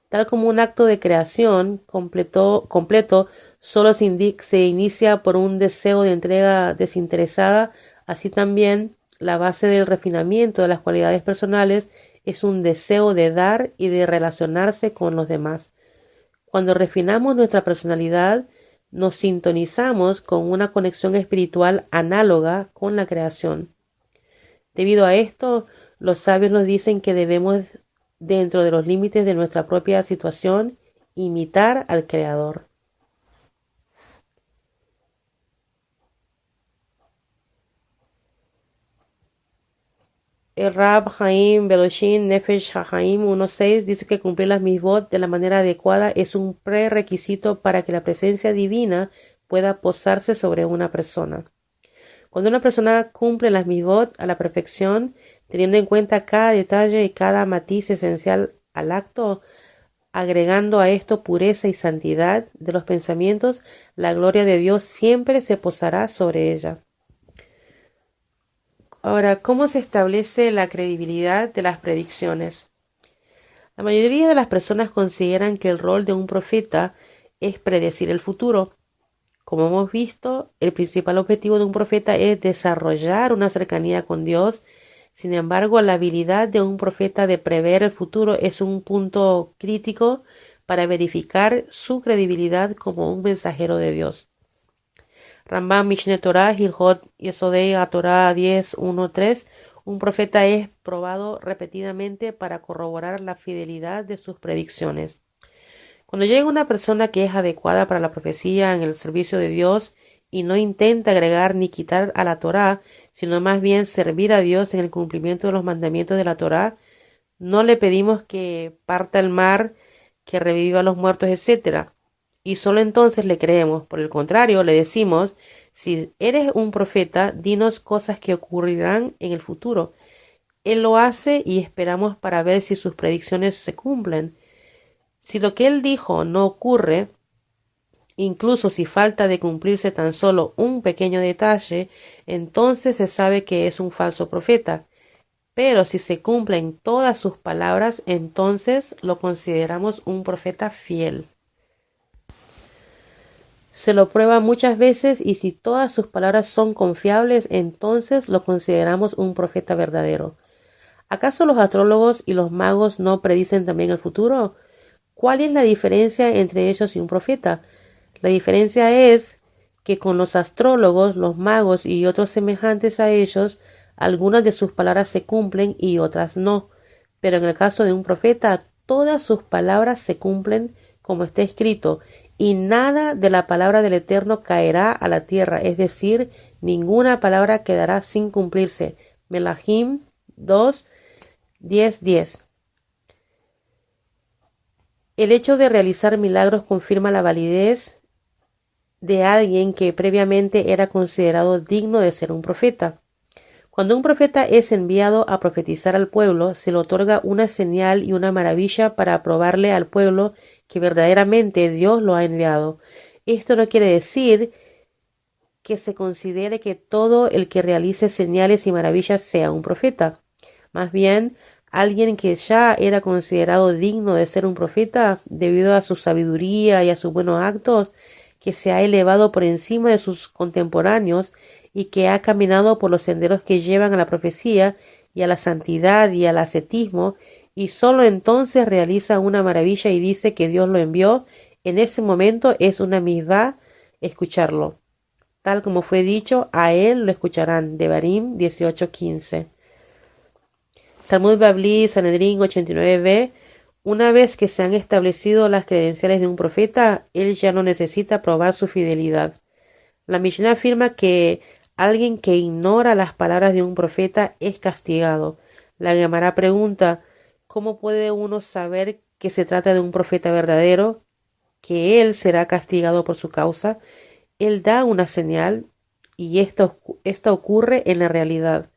Tal como un acto de creación completo solo se inicia por un deseo de entrega desinteresada, así también la base del refinamiento de las cualidades personales es un deseo de dar y de relacionarse con los demás. Cuando refinamos nuestra personalidad, nos sintonizamos con una conexión espiritual análoga con la creación. Debido a esto, los sabios nos dicen que debemos, dentro de los límites de nuestra propia situación, imitar al Creador. El Rab Haim Beloshin Nefesh Haim 1.6 dice que cumplir las misbot de la manera adecuada es un prerequisito para que la presencia divina pueda posarse sobre una persona. Cuando una persona cumple las misbot a la perfección, teniendo en cuenta cada detalle y cada matiz esencial al acto, agregando a esto pureza y santidad de los pensamientos, la gloria de Dios siempre se posará sobre ella. Ahora, ¿cómo se establece la credibilidad de las predicciones? La mayoría de las personas consideran que el rol de un profeta es predecir el futuro. Como hemos visto, el principal objetivo de un profeta es desarrollar una cercanía con Dios. Sin embargo, la habilidad de un profeta de prever el futuro es un punto crítico para verificar su credibilidad como un mensajero de Dios. Rambam Mishneh Torah Hilhot Yesodei Torah 10.1.3. Un profeta es probado repetidamente para corroborar la fidelidad de sus predicciones. Cuando llega una persona que es adecuada para la profecía en el servicio de Dios y no intenta agregar ni quitar a la Torá, sino más bien servir a Dios en el cumplimiento de los mandamientos de la Torá, no le pedimos que parta el mar, que reviva a los muertos, etc. Y solo entonces le creemos. Por el contrario, le decimos, si eres un profeta, dinos cosas que ocurrirán en el futuro. Él lo hace y esperamos para ver si sus predicciones se cumplen. Si lo que él dijo no ocurre, incluso si falta de cumplirse tan solo un pequeño detalle, entonces se sabe que es un falso profeta. Pero si se cumplen todas sus palabras, entonces lo consideramos un profeta fiel. Se lo prueba muchas veces y si todas sus palabras son confiables, entonces lo consideramos un profeta verdadero. ¿Acaso los astrólogos y los magos no predicen también el futuro? ¿Cuál es la diferencia entre ellos y un profeta? La diferencia es que con los astrólogos, los magos y otros semejantes a ellos, algunas de sus palabras se cumplen y otras no. Pero en el caso de un profeta, todas sus palabras se cumplen como está escrito, y nada de la palabra del Eterno caerá a la tierra, es decir, ninguna palabra quedará sin cumplirse. Melahim 2:10. El hecho de realizar milagros confirma la validez de alguien que previamente era considerado digno de ser un profeta. Cuando un profeta es enviado a profetizar al pueblo, se le otorga una señal y una maravilla para probarle al pueblo que verdaderamente Dios lo ha enviado. Esto no quiere decir que se considere que todo el que realice señales y maravillas sea un profeta. Más bien, alguien que ya era considerado digno de ser un profeta debido a su sabiduría y a sus buenos actos, que se ha elevado por encima de sus contemporáneos y que ha caminado por los senderos que llevan a la profecía y a la santidad y al ascetismo, y solo entonces realiza una maravilla y dice que Dios lo envió, en ese momento es una misvá escucharlo. Tal como fue dicho, a él lo escucharán. Devarim 18:15. Talmud Babli, Sanedrín 89b. Una vez que se han establecido las credenciales de un profeta, él ya no necesita probar su fidelidad. La Mishnah afirma que alguien que ignora las palabras de un profeta es castigado. La Gemara pregunta, ¿cómo puede uno saber que se trata de un profeta verdadero? Que él será castigado por su causa. Él da una señal y esta ocurre en la realidad.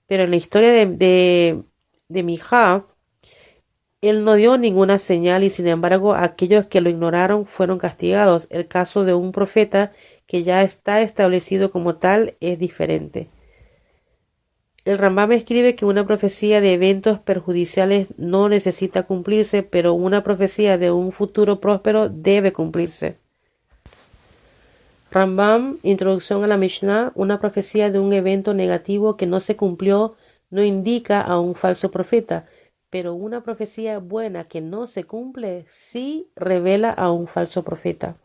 Pero en la historia de Mijá, él no dio ninguna señal y sin embargo aquellos que lo ignoraron fueron castigados. El caso de un profeta que ya está establecido como tal es diferente. El Rambam escribe que una profecía de eventos perjudiciales no necesita cumplirse, pero una profecía de un futuro próspero debe cumplirse. Rambam, introducción a la Mishnah, una profecía de un evento negativo que no se cumplió no indica a un falso profeta, pero una profecía buena que no se cumple sí revela a un falso profeta.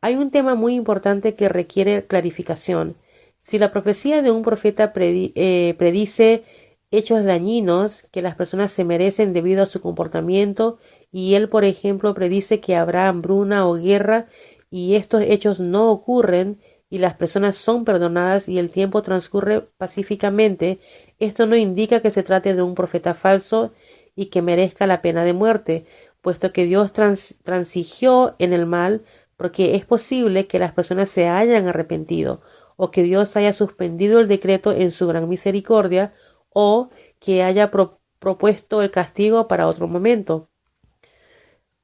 Hay un tema muy importante que requiere clarificación. Si la profecía de un profeta predice hechos dañinos que las personas se merecen debido a su comportamiento y él, por ejemplo, predice que habrá hambruna o guerra y estos hechos no ocurren y las personas son perdonadas y el tiempo transcurre pacíficamente, esto no indica que se trate de un profeta falso y que merezca la pena de muerte, puesto que Dios transigió en el mal, porque es posible que las personas se hayan arrepentido o que Dios haya suspendido el decreto en su gran misericordia o que haya propuesto el castigo para otro momento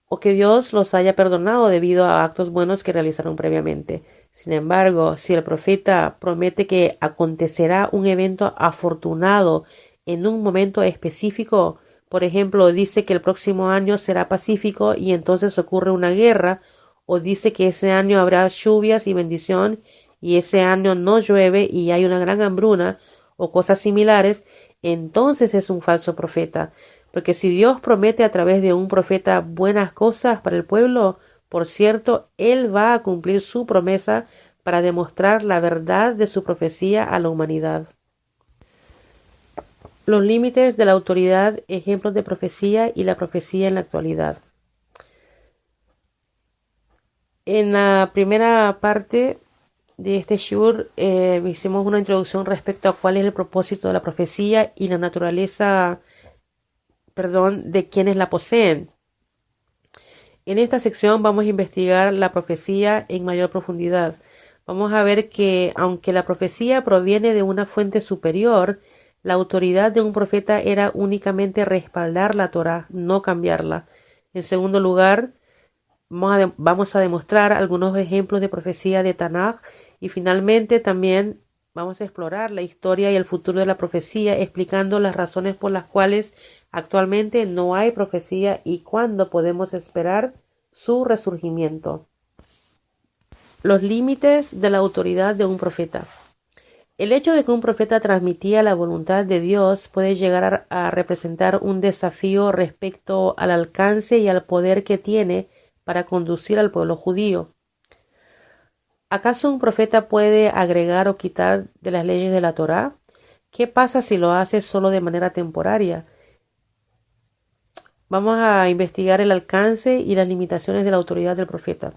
o que Dios los haya perdonado debido a actos buenos que realizaron previamente. Sin embargo, si el profeta promete que acontecerá un evento afortunado en un momento específico, por ejemplo, dice que el próximo año será pacífico y entonces ocurre una guerra, o dice que ese año habrá lluvias y bendición y ese año no llueve y hay una gran hambruna o cosas similares, entonces es un falso profeta. Porque si Dios promete a través de un profeta buenas cosas para el pueblo, por cierto, Él va a cumplir su promesa para demostrar la verdad de su profecía a la humanidad. Los límites de la autoridad, ejemplos de profecía y la profecía en la actualidad. En la primera parte de este shiur hicimos una introducción respecto a cuál es el propósito de la profecía y la naturaleza, de quienes la poseen. En esta sección vamos a investigar la profecía en mayor profundidad. Vamos a ver que, aunque la profecía proviene de una fuente superior, la autoridad de un profeta era únicamente respaldar la Torá, no cambiarla. En segundo lugar, vamos a demostrar algunos ejemplos de profecía de Tanaj y finalmente también vamos a explorar la historia y el futuro de la profecía, explicando las razones por las cuales actualmente no hay profecía y cuándo podemos esperar su resurgimiento. Los límites de la autoridad de un profeta. El hecho de que un profeta transmitía la voluntad de Dios puede llegar a representar un desafío respecto al alcance y al poder que tiene para conducir al pueblo judío. ¿Acaso un profeta puede agregar o quitar de las leyes de la Torá? ¿Qué pasa si lo hace solo de manera temporaria? Vamos a investigar el alcance y las limitaciones de la autoridad del profeta.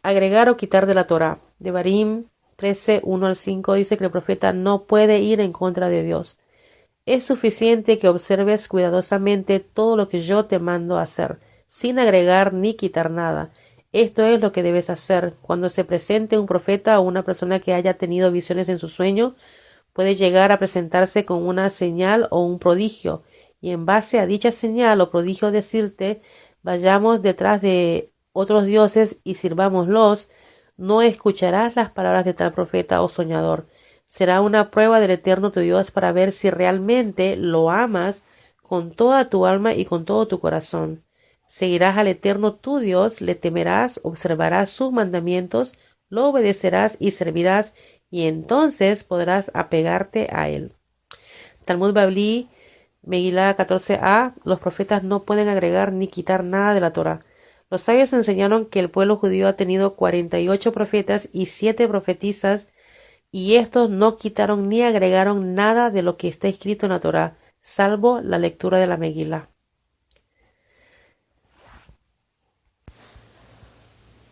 Agregar o quitar de la Torá. Devarim 13, 1 al 5 dice que el profeta no puede ir en contra de Dios. Es suficiente que observes cuidadosamente todo lo que yo te mando hacer, sin agregar ni quitar nada. Esto es lo que debes hacer. Cuando se presente un profeta o una persona que haya tenido visiones en su sueño, puede llegar a presentarse con una señal o un prodigio, y en base a dicha señal o prodigio decirte, vayamos detrás de otros dioses y sirvámoslos, no escucharás las palabras de tal profeta o soñador. Será una prueba del Eterno tu Dios para ver si realmente lo amas con toda tu alma y con todo tu corazón. Seguirás al Eterno tu Dios, le temerás, observarás sus mandamientos, lo obedecerás y servirás, y entonces podrás apegarte a él. Talmud Babli, Megilá 14a, los profetas no pueden agregar ni quitar nada de la Torá. Los sabios enseñaron que el pueblo judío ha tenido 48 profetas y 7 profetisas, y estos no quitaron ni agregaron nada de lo que está escrito en la Torá, salvo la lectura de la Megilá.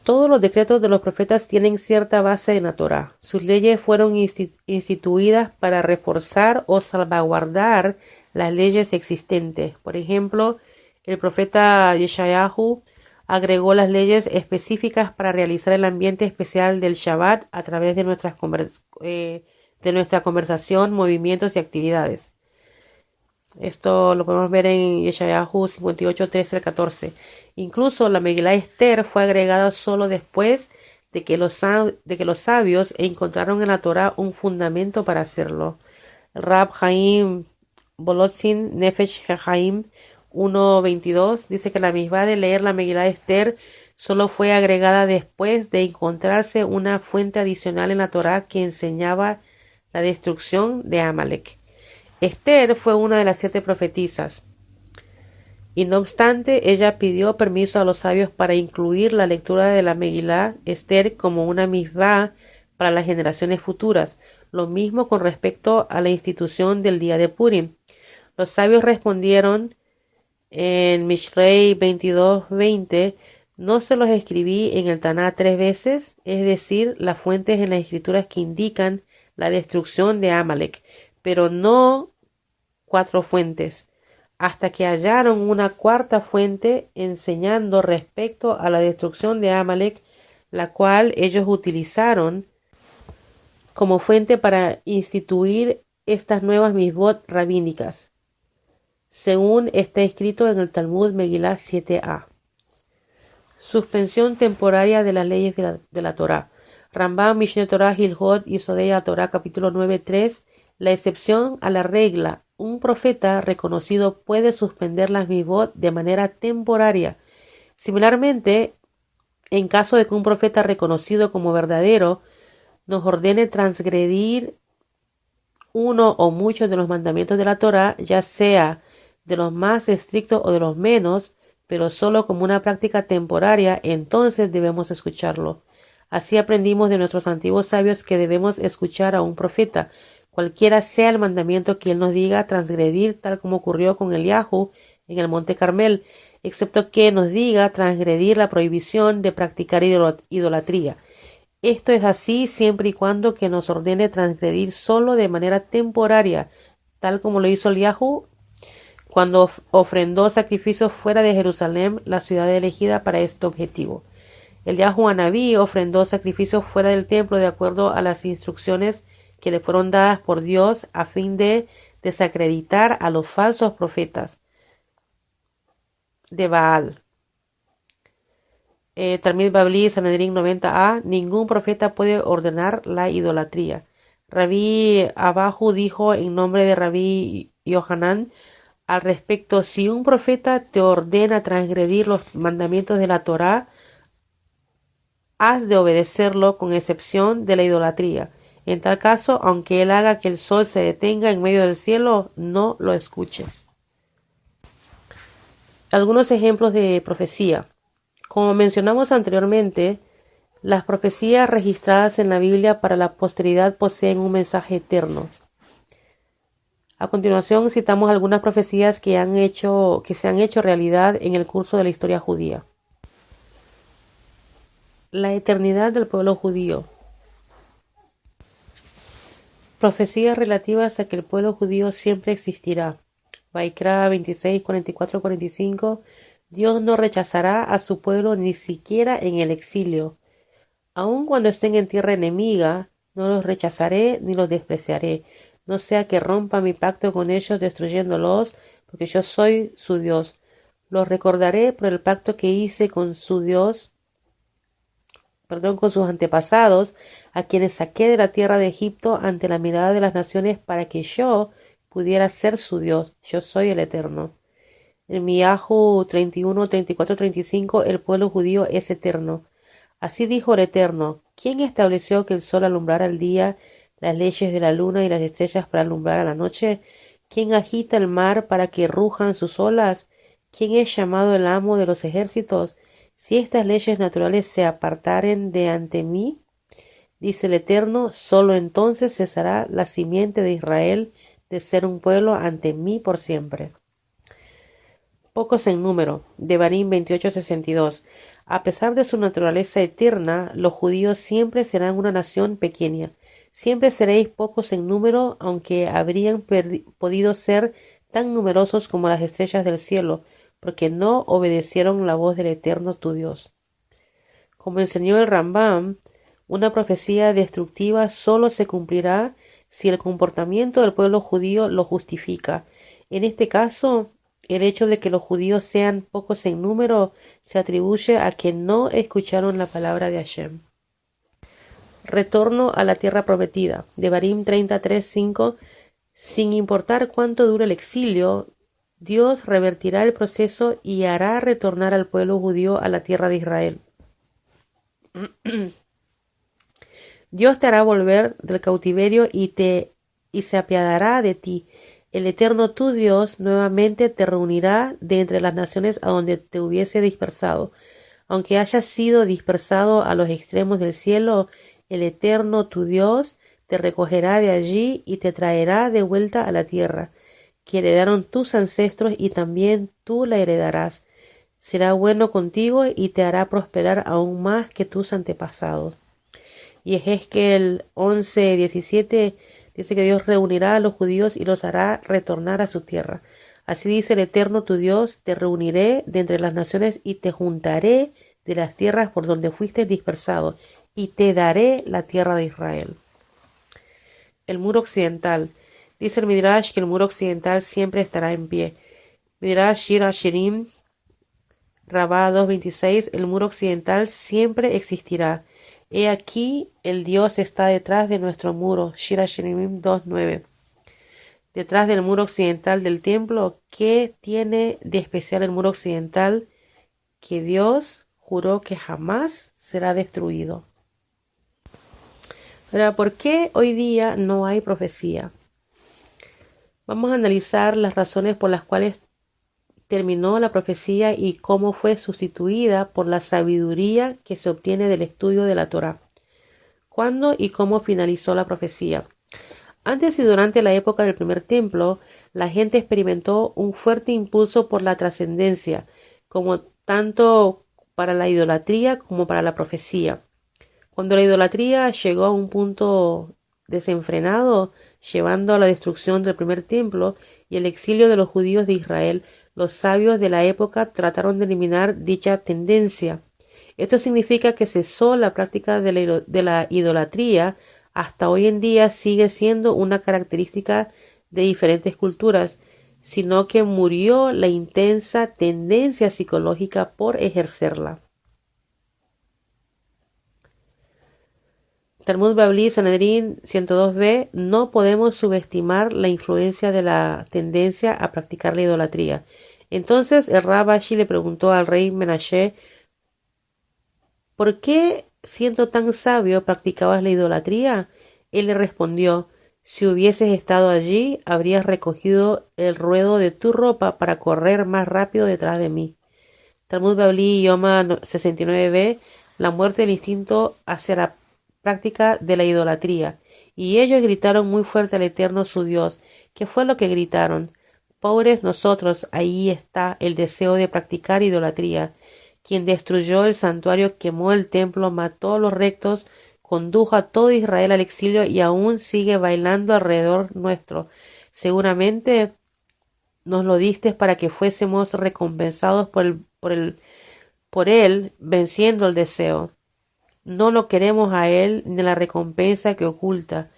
Todos los decretos de los profetas tienen cierta base en la Torá. Sus leyes fueron instituidas para reforzar o salvaguardar las leyes existentes. Por ejemplo, el profeta Yeshayahu agregó las leyes específicas para realizar el ambiente especial del Shabbat a través de de nuestra conversación, movimientos y actividades. Esto lo podemos ver en Yeshayahu 58, 13 al 14. Incluso la Megilá Esther fue agregada solo después de que los sabios encontraron en la Torá un fundamento para hacerlo. Rab Haim Bolotzin Nefesh Haim 1.22 dice que la misma de leer la Megilá Esther solo fue agregada después de encontrarse una fuente adicional en la Torá que enseñaba la destrucción de Amalek. Esther fue una de las 7 profetisas, y no obstante, ella pidió permiso a los sabios para incluir la lectura de la Megilá Esther como una misvá para las generaciones futuras. Lo mismo con respecto a la institución del día de Purim. Los sabios respondieron en Mishlei 22:20, no se los escribí en el Taná 3 veces, es decir, las fuentes en las escrituras que indican la destrucción de Amalek, pero no 4 fuentes, hasta que hallaron una cuarta fuente enseñando respecto a la destrucción de Amalek, la cual ellos utilizaron como fuente para instituir estas nuevas misbot rabínicas, según está escrito en el Talmud Megilá 7a. Suspensión temporaria de las leyes de la Torá. Rambam, Mishneh Torah, Hilhot y Sodei Torah, capítulo 9.3. La excepción a la regla. Un profeta reconocido puede suspender las misbot de manera temporaria. Similarmente, en caso de que un profeta reconocido como verdadero nos ordene transgredir uno o muchos de los mandamientos de la Torá, ya sea de los más estrictos o de los menos, pero solo como una práctica temporaria, entonces debemos escucharlo. Así aprendimos de nuestros antiguos sabios que debemos escuchar a un profeta, cualquiera sea el mandamiento que él nos diga transgredir, tal como ocurrió con Eliahu en el Monte Carmel, excepto que nos diga transgredir la prohibición de practicar idolatría. Esto es así siempre y cuando que nos ordene transgredir solo de manera temporaria, tal como lo hizo Eliahu cuando ofrendó sacrificios fuera de Jerusalén, la ciudad elegida para este objetivo. Eliahu Anabí ofrendó sacrificios fuera del templo de acuerdo a las instrucciones que le fueron dadas por Dios a fin de desacreditar a los falsos profetas de Baal. Talmid Babli, Sanedrín 90a, ningún profeta puede ordenar la idolatría. Rabí Abahu dijo en nombre de Rabí Yohanan al respecto: si un profeta te ordena transgredir los mandamientos de la Torá, has de obedecerlo con excepción de la idolatría. En tal caso, aunque él haga que el sol se detenga en medio del cielo, no lo escuches. Algunos ejemplos de profecía. Como mencionamos anteriormente, las profecías registradas en la Biblia para la posteridad poseen un mensaje eterno. A continuación citamos algunas profecías que se han hecho realidad en el curso de la historia judía. La eternidad del pueblo judío. Profecías relativas a que el pueblo judío siempre existirá. Vaikra 26, 44, 45. Dios no rechazará a su pueblo ni siquiera en el exilio. Aun cuando estén en tierra enemiga, no los rechazaré ni los despreciaré. No sea que rompa mi pacto con ellos destruyéndolos, porque yo soy su Dios. Los recordaré por el pacto que hice con su Dios, con sus antepasados, a quienes saqué de la tierra de Egipto ante la mirada de las naciones para que yo pudiera ser su Dios. Yo soy el Eterno. En Miahu 31, 34, 35, el pueblo judío es eterno. Así dijo el Eterno: ¿quién estableció que el sol alumbrara el día, las leyes de la luna y las estrellas para alumbrar a la noche? ¿Quién agita el mar para que rujan sus olas? ¿Quién es llamado el amo de los ejércitos? Si estas leyes naturales se apartaren de ante mí, dice el Eterno, solo entonces cesará la simiente de Israel de ser un pueblo ante mí por siempre. Pocos en número. Devarim 28:62. A pesar de su naturaleza eterna, los judíos siempre serán una nación pequeña. Siempre seréis pocos en número, aunque habrían podido ser tan numerosos como las estrellas del cielo, porque no obedecieron la voz del Eterno tu Dios. Como enseñó el Rambam, una profecía destructiva solo se cumplirá si el comportamiento del pueblo judío lo justifica. En este caso, el hecho de que los judíos sean pocos en número se atribuye a que no escucharon la palabra de Hashem. Retorno a la tierra prometida. Devarim 33:5. Sin importar cuánto dure el exilio, Dios revertirá el proceso y hará retornar al pueblo judío a la tierra de Israel. Dios te hará volver del cautiverio y se apiadará de ti. El Eterno tu Dios nuevamente te reunirá de entre las naciones a donde te hubiese dispersado. Aunque hayas sido dispersado a los extremos del cielo, el Eterno tu Dios te recogerá de allí y te traerá de vuelta a la tierra que heredaron tus ancestros, y también tú la heredarás. Será bueno contigo y te hará prosperar aún más que tus antepasados. Y Ezequiel 11:17 dice que Dios reunirá a los judíos y los hará retornar a su tierra. Así dice el Eterno tu Dios: te reuniré de entre las naciones y te juntaré de las tierras por donde fuiste dispersado, y te daré la tierra de Israel. El muro occidental. Dice el Midrash que el muro occidental siempre estará en pie. Midrash Shir Hashirim, Rabá 2:26. El muro occidental siempre existirá. He aquí, el Dios está detrás de nuestro muro. Shir Hashirim 2:9. Detrás del muro occidental del templo, ¿qué tiene de especial el muro occidental? Que Dios juró que jamás será destruido. Ahora, ¿por qué hoy día no hay profecía? Vamos a analizar las razones por las cuales terminó la profecía y cómo fue sustituida por la sabiduría que se obtiene del estudio de la Torá. ¿Cuándo y cómo finalizó la profecía? Antes y durante la época del primer templo, la gente experimentó un fuerte impulso por la trascendencia, como tanto para la idolatría como para la profecía. Cuando la idolatría llegó a un punto desenfrenado, llevando a la destrucción del primer templo y el exilio de los judíos de Israel, los sabios de la época trataron de eliminar dicha tendencia. Esto significa que cesó la práctica de la idolatría. Hasta hoy en día sigue siendo una característica de diferentes culturas, sino que murió la intensa tendencia psicológica por ejercerla. Talmud Babli Sanedrín 102b. No podemos subestimar la influencia de la tendencia a practicar la idolatría. Entonces el Rab Ashi le preguntó al rey Menashe: ¿por qué, siendo tan sabio, practicabas la idolatría? Él le respondió: si hubieses estado allí, habrías recogido el ruedo de tu ropa para correr más rápido detrás de mí. Talmud Babli Yoma 69b. La muerte del instinto hacia la práctica de la idolatría. Y ellos gritaron muy fuerte al Eterno su Dios. ¿Qué fue lo que gritaron? Pobres nosotros, ahí está el deseo de practicar idolatría. Quien destruyó el santuario, quemó el templo, mató a los rectos, condujo a todo Israel al exilio y aún sigue bailando alrededor nuestro. Seguramente nos lo diste para que fuésemos recompensados por él venciendo el deseo. No lo queremos a él ni la recompensa que oculta.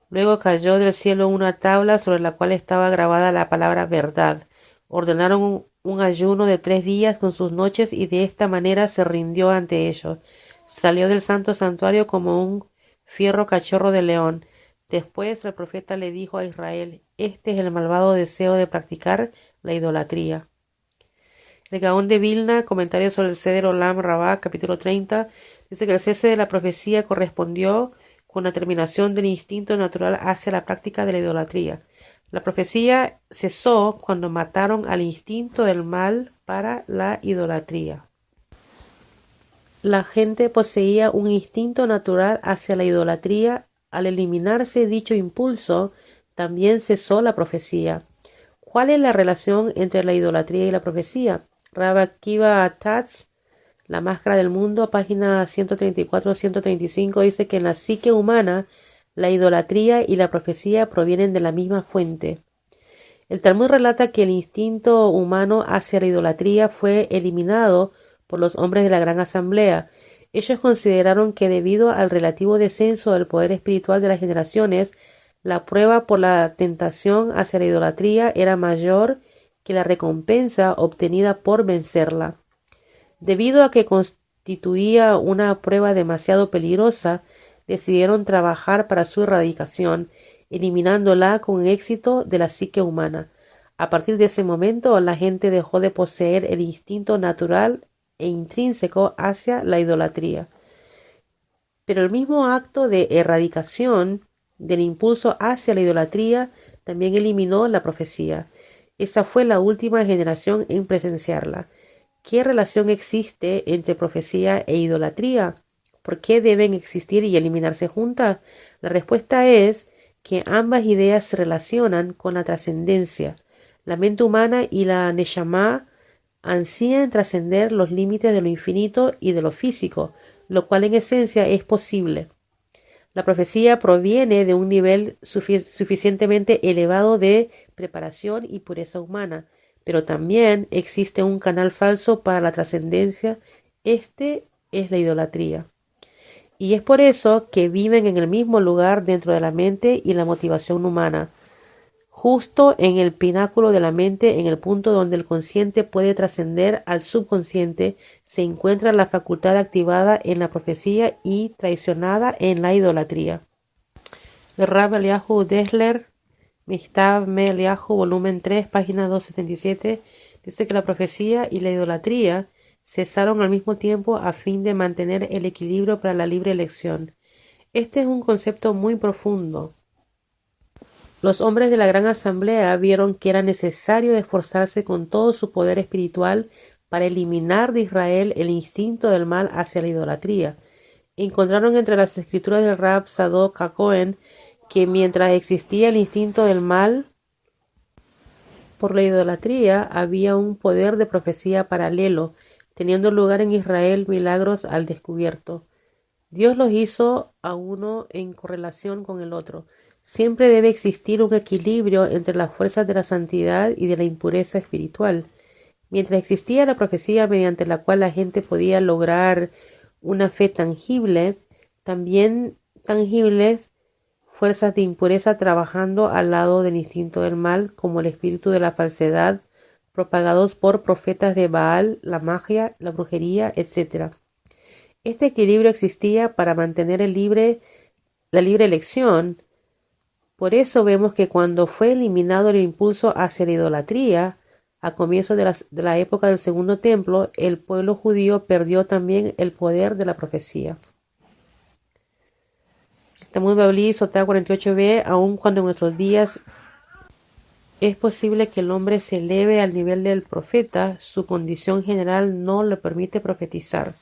Luego cayó del cielo una tabla sobre la cual estaba grabada la palabra verdad. Ordenaron un ayuno de 3 días con sus noches y de esta manera se rindió ante ellos. Salió del santo santuario como un fierro cachorro de león. Después el profeta le dijo a Israel: este es el malvado deseo de practicar la idolatría. El Gaón de Vilna, comentario sobre el Seder Olam Rabbah, capítulo 30, dice que el cese de la profecía correspondió con la terminación del instinto natural hacia la práctica de la idolatría. La profecía cesó cuando mataron al instinto del mal para la idolatría. La gente poseía un instinto natural hacia la idolatría. Al eliminarse dicho impulso, también cesó la profecía. ¿Cuál es la relación entre la idolatría y la profecía? Rabbi Akiva Tatz, La máscara del mundo, página 134-135, dice que en la psique humana la idolatría y la profecía provienen de la misma fuente. El Talmud relata que el instinto humano hacia la idolatría fue eliminado por los hombres de la Gran Asamblea. Ellos consideraron que debido al relativo descenso del poder espiritual de las generaciones, La prueba por la tentación hacia la idolatría era mayor que la recompensa obtenida por vencerla. Debido a que constituía una prueba demasiado peligrosa, decidieron trabajar para su erradicación, eliminándola con éxito de la psique humana. A partir de ese momento, la gente dejó de poseer el instinto natural e intrínseco hacia la idolatría. Pero el mismo acto de erradicación del impulso hacia la idolatría también eliminó la profecía. Esa fue la última generación en presenciarla. ¿Qué relación existe entre profecía e idolatría? ¿Por qué deben existir y eliminarse juntas? La respuesta es que ambas ideas se relacionan con la trascendencia. La mente humana y la Neshama ansían trascender los límites de lo infinito y de lo físico, lo cual en esencia es posible. La profecía proviene de un nivel suficientemente elevado de preparación y pureza humana, pero también existe un canal falso para la trascendencia. Este es la idolatría. Y es por eso que viven en el mismo lugar dentro de la mente y la motivación humana, justo en el pináculo de la mente, en el punto donde el consciente puede trascender al subconsciente, se encuentra la facultad activada en la profecía y traicionada en la idolatría. El Rab Eliyahu Dessler, Michtav Me Eliyahu, volumen 3, página 277, dice que la profecía y la idolatría cesaron al mismo tiempo a fin de mantener el equilibrio para la libre elección. Este es un concepto muy profundo. Los hombres de la gran asamblea vieron que era necesario esforzarse con todo su poder espiritual para eliminar de Israel el instinto del mal hacia la idolatría. Encontraron entre las escrituras del Rab Sadok HaKohen que mientras existía el instinto del mal por la idolatría, había un poder de profecía paralelo, teniendo lugar en Israel milagros al descubierto. Dios los hizo a uno en correlación con el otro. Siempre debe existir un equilibrio entre las fuerzas de la santidad y de la impureza espiritual. Mientras existía la profecía mediante la cual la gente podía lograr una fe tangible, también tangibles fuerzas de impureza trabajando al lado del instinto del mal, como el espíritu de la falsedad, propagados por profetas de Baal, la magia, la brujería, etc. Este equilibrio existía para mantener la libre elección. Por eso vemos que cuando fue eliminado el impulso hacia la idolatría, a comienzos de la época del Segundo Templo, el pueblo judío perdió también el poder de la profecía. Talmud Bavli, Sotá 48b, aun cuando en nuestros días es posible que el hombre se eleve al nivel del profeta, su condición general no le permite profetizar.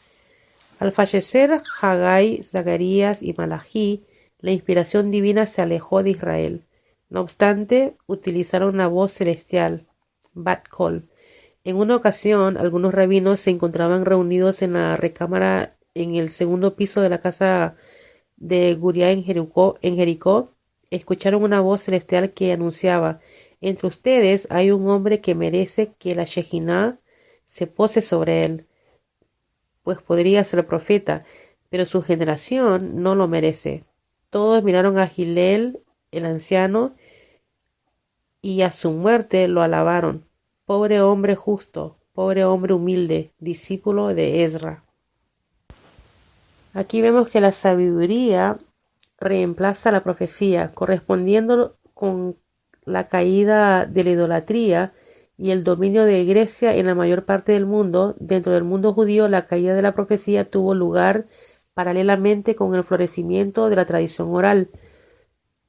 Al fallecer Haggai, Zacarías y Malají, la inspiración divina se alejó de Israel. No obstante, utilizaron la voz celestial, Bat Kol. En una ocasión, algunos rabinos se encontraban reunidos en la recámara en el segundo piso de la casa de Guriá en Jericó, escucharon una voz celestial que anunciaba: entre ustedes hay un hombre que merece que la Shekinah se pose sobre él, pues podría ser profeta, pero su generación no lo merece. Todos miraron a Gilel, el anciano, y a su muerte lo alabaron. Pobre hombre justo, pobre hombre humilde, discípulo de Ezra. Aquí vemos que la sabiduría reemplaza la profecía, correspondiendo con la caída de la idolatría y el dominio de Grecia en la mayor parte del mundo. Dentro del mundo judío, la caída de la profecía tuvo lugar paralelamente con el florecimiento de la tradición oral.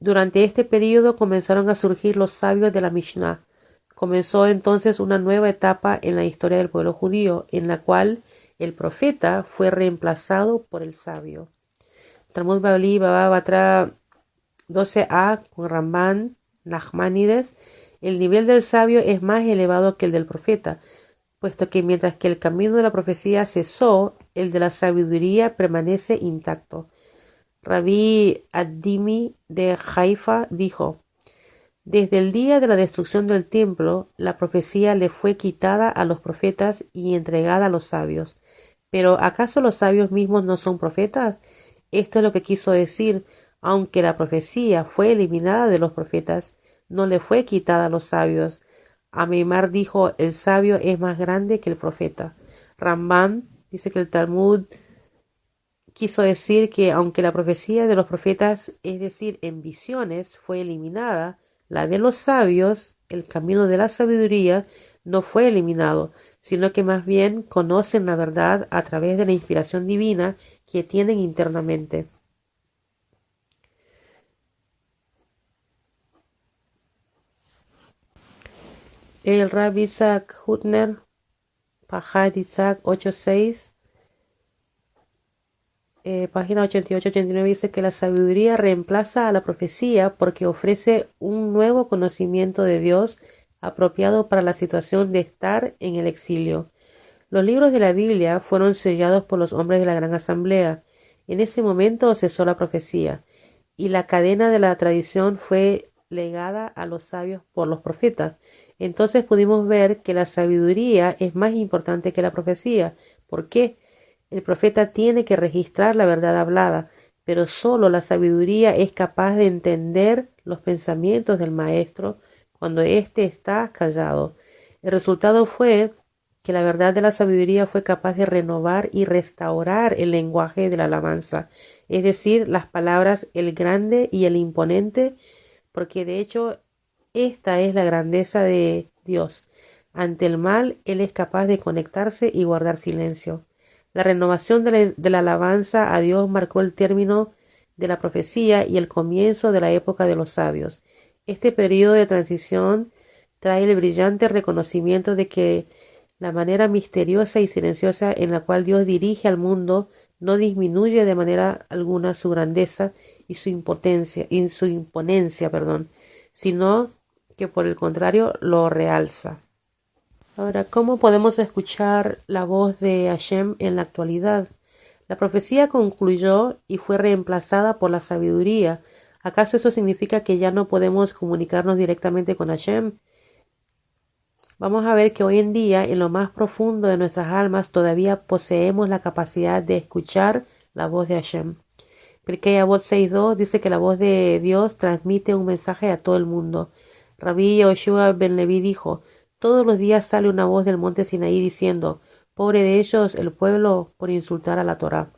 Durante este período comenzaron a surgir los sabios de la Mishnah. Comenzó entonces una nueva etapa en la historia del pueblo judío, en la cual el profeta fue reemplazado por el sabio. Talmud Bavli Baba Batra 12a con Ramban, Nachmanides. El nivel del sabio es más elevado que el del profeta, puesto que mientras que el camino de la profecía cesó, el de la sabiduría permanece intacto. Rabí Ad-Dimi de Haifa dijo: desde el día de la destrucción del templo, la profecía le fue quitada a los profetas y entregada a los sabios. Pero ¿acaso los sabios mismos no son profetas? Esto es lo que quiso decir. aunque la profecía fue eliminada de los profetas, no le fue quitada a los sabios. Amimar dijo, el sabio es más grande que el profeta. Rambam dice que el Talmud quiso decir que aunque la profecía de los profetas, es decir, en visiones, fue eliminada, la de los sabios, el camino de la sabiduría, no fue eliminado, sino que más bien conocen la verdad a través de la inspiración divina que tienen internamente. El Rabbi Isaac Hutner, Pajad Isaac 8.6, página 88-89, dice que la sabiduría reemplaza a la profecía porque ofrece un nuevo conocimiento de Dios apropiado para la situación de estar en el exilio. Los libros de la Biblia fueron sellados por los hombres de la Gran Asamblea. En ese momento cesó la profecía y la cadena de la tradición fue legada a los sabios por los profetas. Entonces pudimos ver que la sabiduría es más importante que la profecía. ¿Por qué? El profeta tiene que registrar la verdad hablada, pero solo la sabiduría es capaz de entender los pensamientos del maestro cuando éste está callado. El resultado fue que la verdad de la sabiduría fue capaz de renovar y restaurar el lenguaje de la alabanza, es decir, las palabras el grande y el imponente, porque de hecho esta es la grandeza de Dios. Ante el mal, Él es capaz de conectarse y guardar silencio. La renovación de la alabanza a Dios marcó el término de la profecía y el comienzo de la época de los sabios. Este periodo de transición trae el brillante reconocimiento de que la manera misteriosa y silenciosa en la cual Dios dirige al mundo no disminuye de manera alguna su grandeza y su imponencia, sino que por el contrario lo realza. Ahora, ¿cómo podemos escuchar la voz de Hashem en la actualidad? La profecía concluyó y fue reemplazada por la sabiduría. ¿Acaso esto significa que ya no podemos comunicarnos directamente con Hashem? Vamos a ver que hoy en día, en lo más profundo de nuestras almas, todavía poseemos la capacidad de escuchar la voz de Hashem. Pirkei Avot 6.2 dice que la voz de Dios transmite un mensaje a todo el mundo. Rabbi Yoshua ben Levi dijo, todos los días sale una voz del monte Sinaí diciendo, pobre de ellos el pueblo por insultar a la Torá.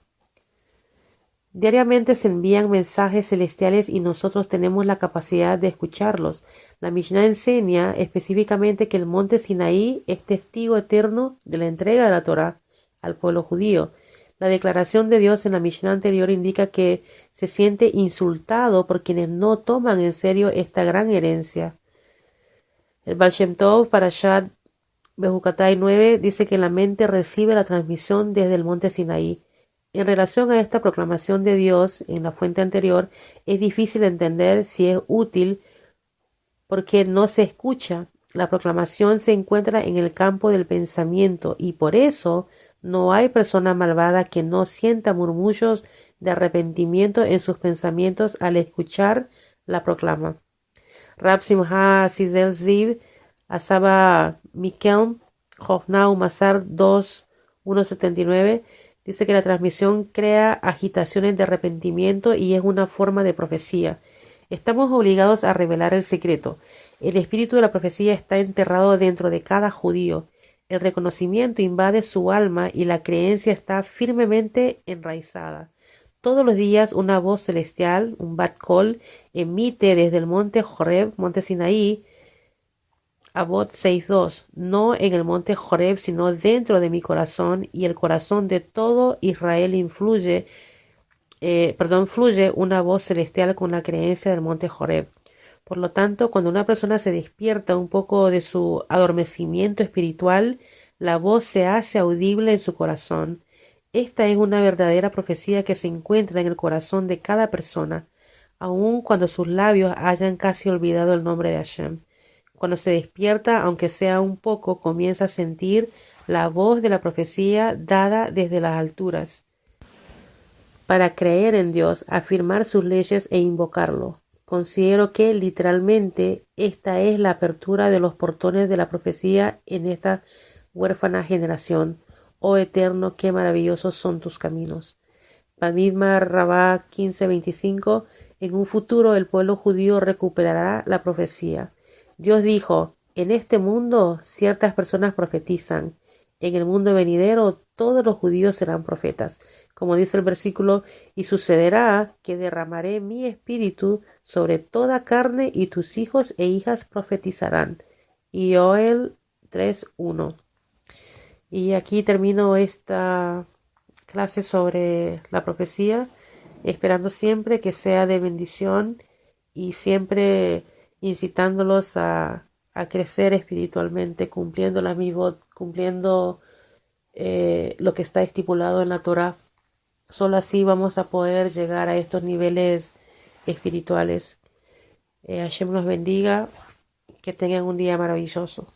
Diariamente se envían mensajes celestiales y nosotros tenemos la capacidad de escucharlos. La Mishnah enseña específicamente que el monte Sinaí es testigo eterno de la entrega de la Torá al pueblo judío. La declaración de Dios en la Mishnah anterior indica que se siente insultado por quienes no toman en serio esta gran herencia. El Baal Shem Tov, Parashat Bejucatai 9, dice que la mente recibe la transmisión desde el monte Sinaí. En relación a esta proclamación de Dios en la fuente anterior, es difícil entender si es útil porque no se escucha. La proclamación se encuentra en el campo del pensamiento y por eso no hay persona malvada que no sienta murmullos de arrepentimiento en sus pensamientos al escuchar la proclama. Rab Simha Sizel Ziv, Asaba Mikelm, Hofnau Masar 2, 179, dice que la transmisión crea agitaciones de arrepentimiento y es una forma de profecía. Estamos obligados a revelar el secreto. El espíritu de la profecía está enterrado dentro de cada judío. El reconocimiento invade su alma y la creencia está firmemente enraizada. Todos los días una voz celestial, un Bat Kol, emite desde el monte Horeb, monte Sinaí, Avot 6.2, no en el monte Horeb, sino dentro de mi corazón y el corazón de todo Israel fluye una voz celestial con la creencia del monte Horeb. Por lo tanto, cuando una persona se despierta un poco de su adormecimiento espiritual, la voz se hace audible en su corazón. Esta es una verdadera profecía que se encuentra en el corazón de cada persona, aun cuando sus labios hayan casi olvidado el nombre de Hashem. Cuando se despierta, aunque sea un poco, comienza a sentir la voz de la profecía dada desde las alturas. Para creer en Dios, afirmar sus leyes e invocarlo. Considero que literalmente esta es la apertura de los portones de la profecía en esta huérfana generación. Oh Eterno, qué maravillosos son tus caminos. Bamidbar Rabá 15:25, En un futuro el pueblo judío recuperará la profecía. Dios dijo, en este mundo ciertas personas profetizan. En el mundo venidero todos los judíos serán profetas. Como dice el versículo, y sucederá que derramaré mi espíritu sobre toda carne y tus hijos e hijas profetizarán. Y Joel 3:1. Y aquí termino esta clase sobre la profecía, esperando siempre que sea de bendición y siempre incitándolos a crecer espiritualmente, cumpliendo la misma, cumpliendo lo que está estipulado en la Torah. Solo así vamos a poder llegar a estos niveles espirituales. Hashem los bendiga, que tengan un día maravilloso.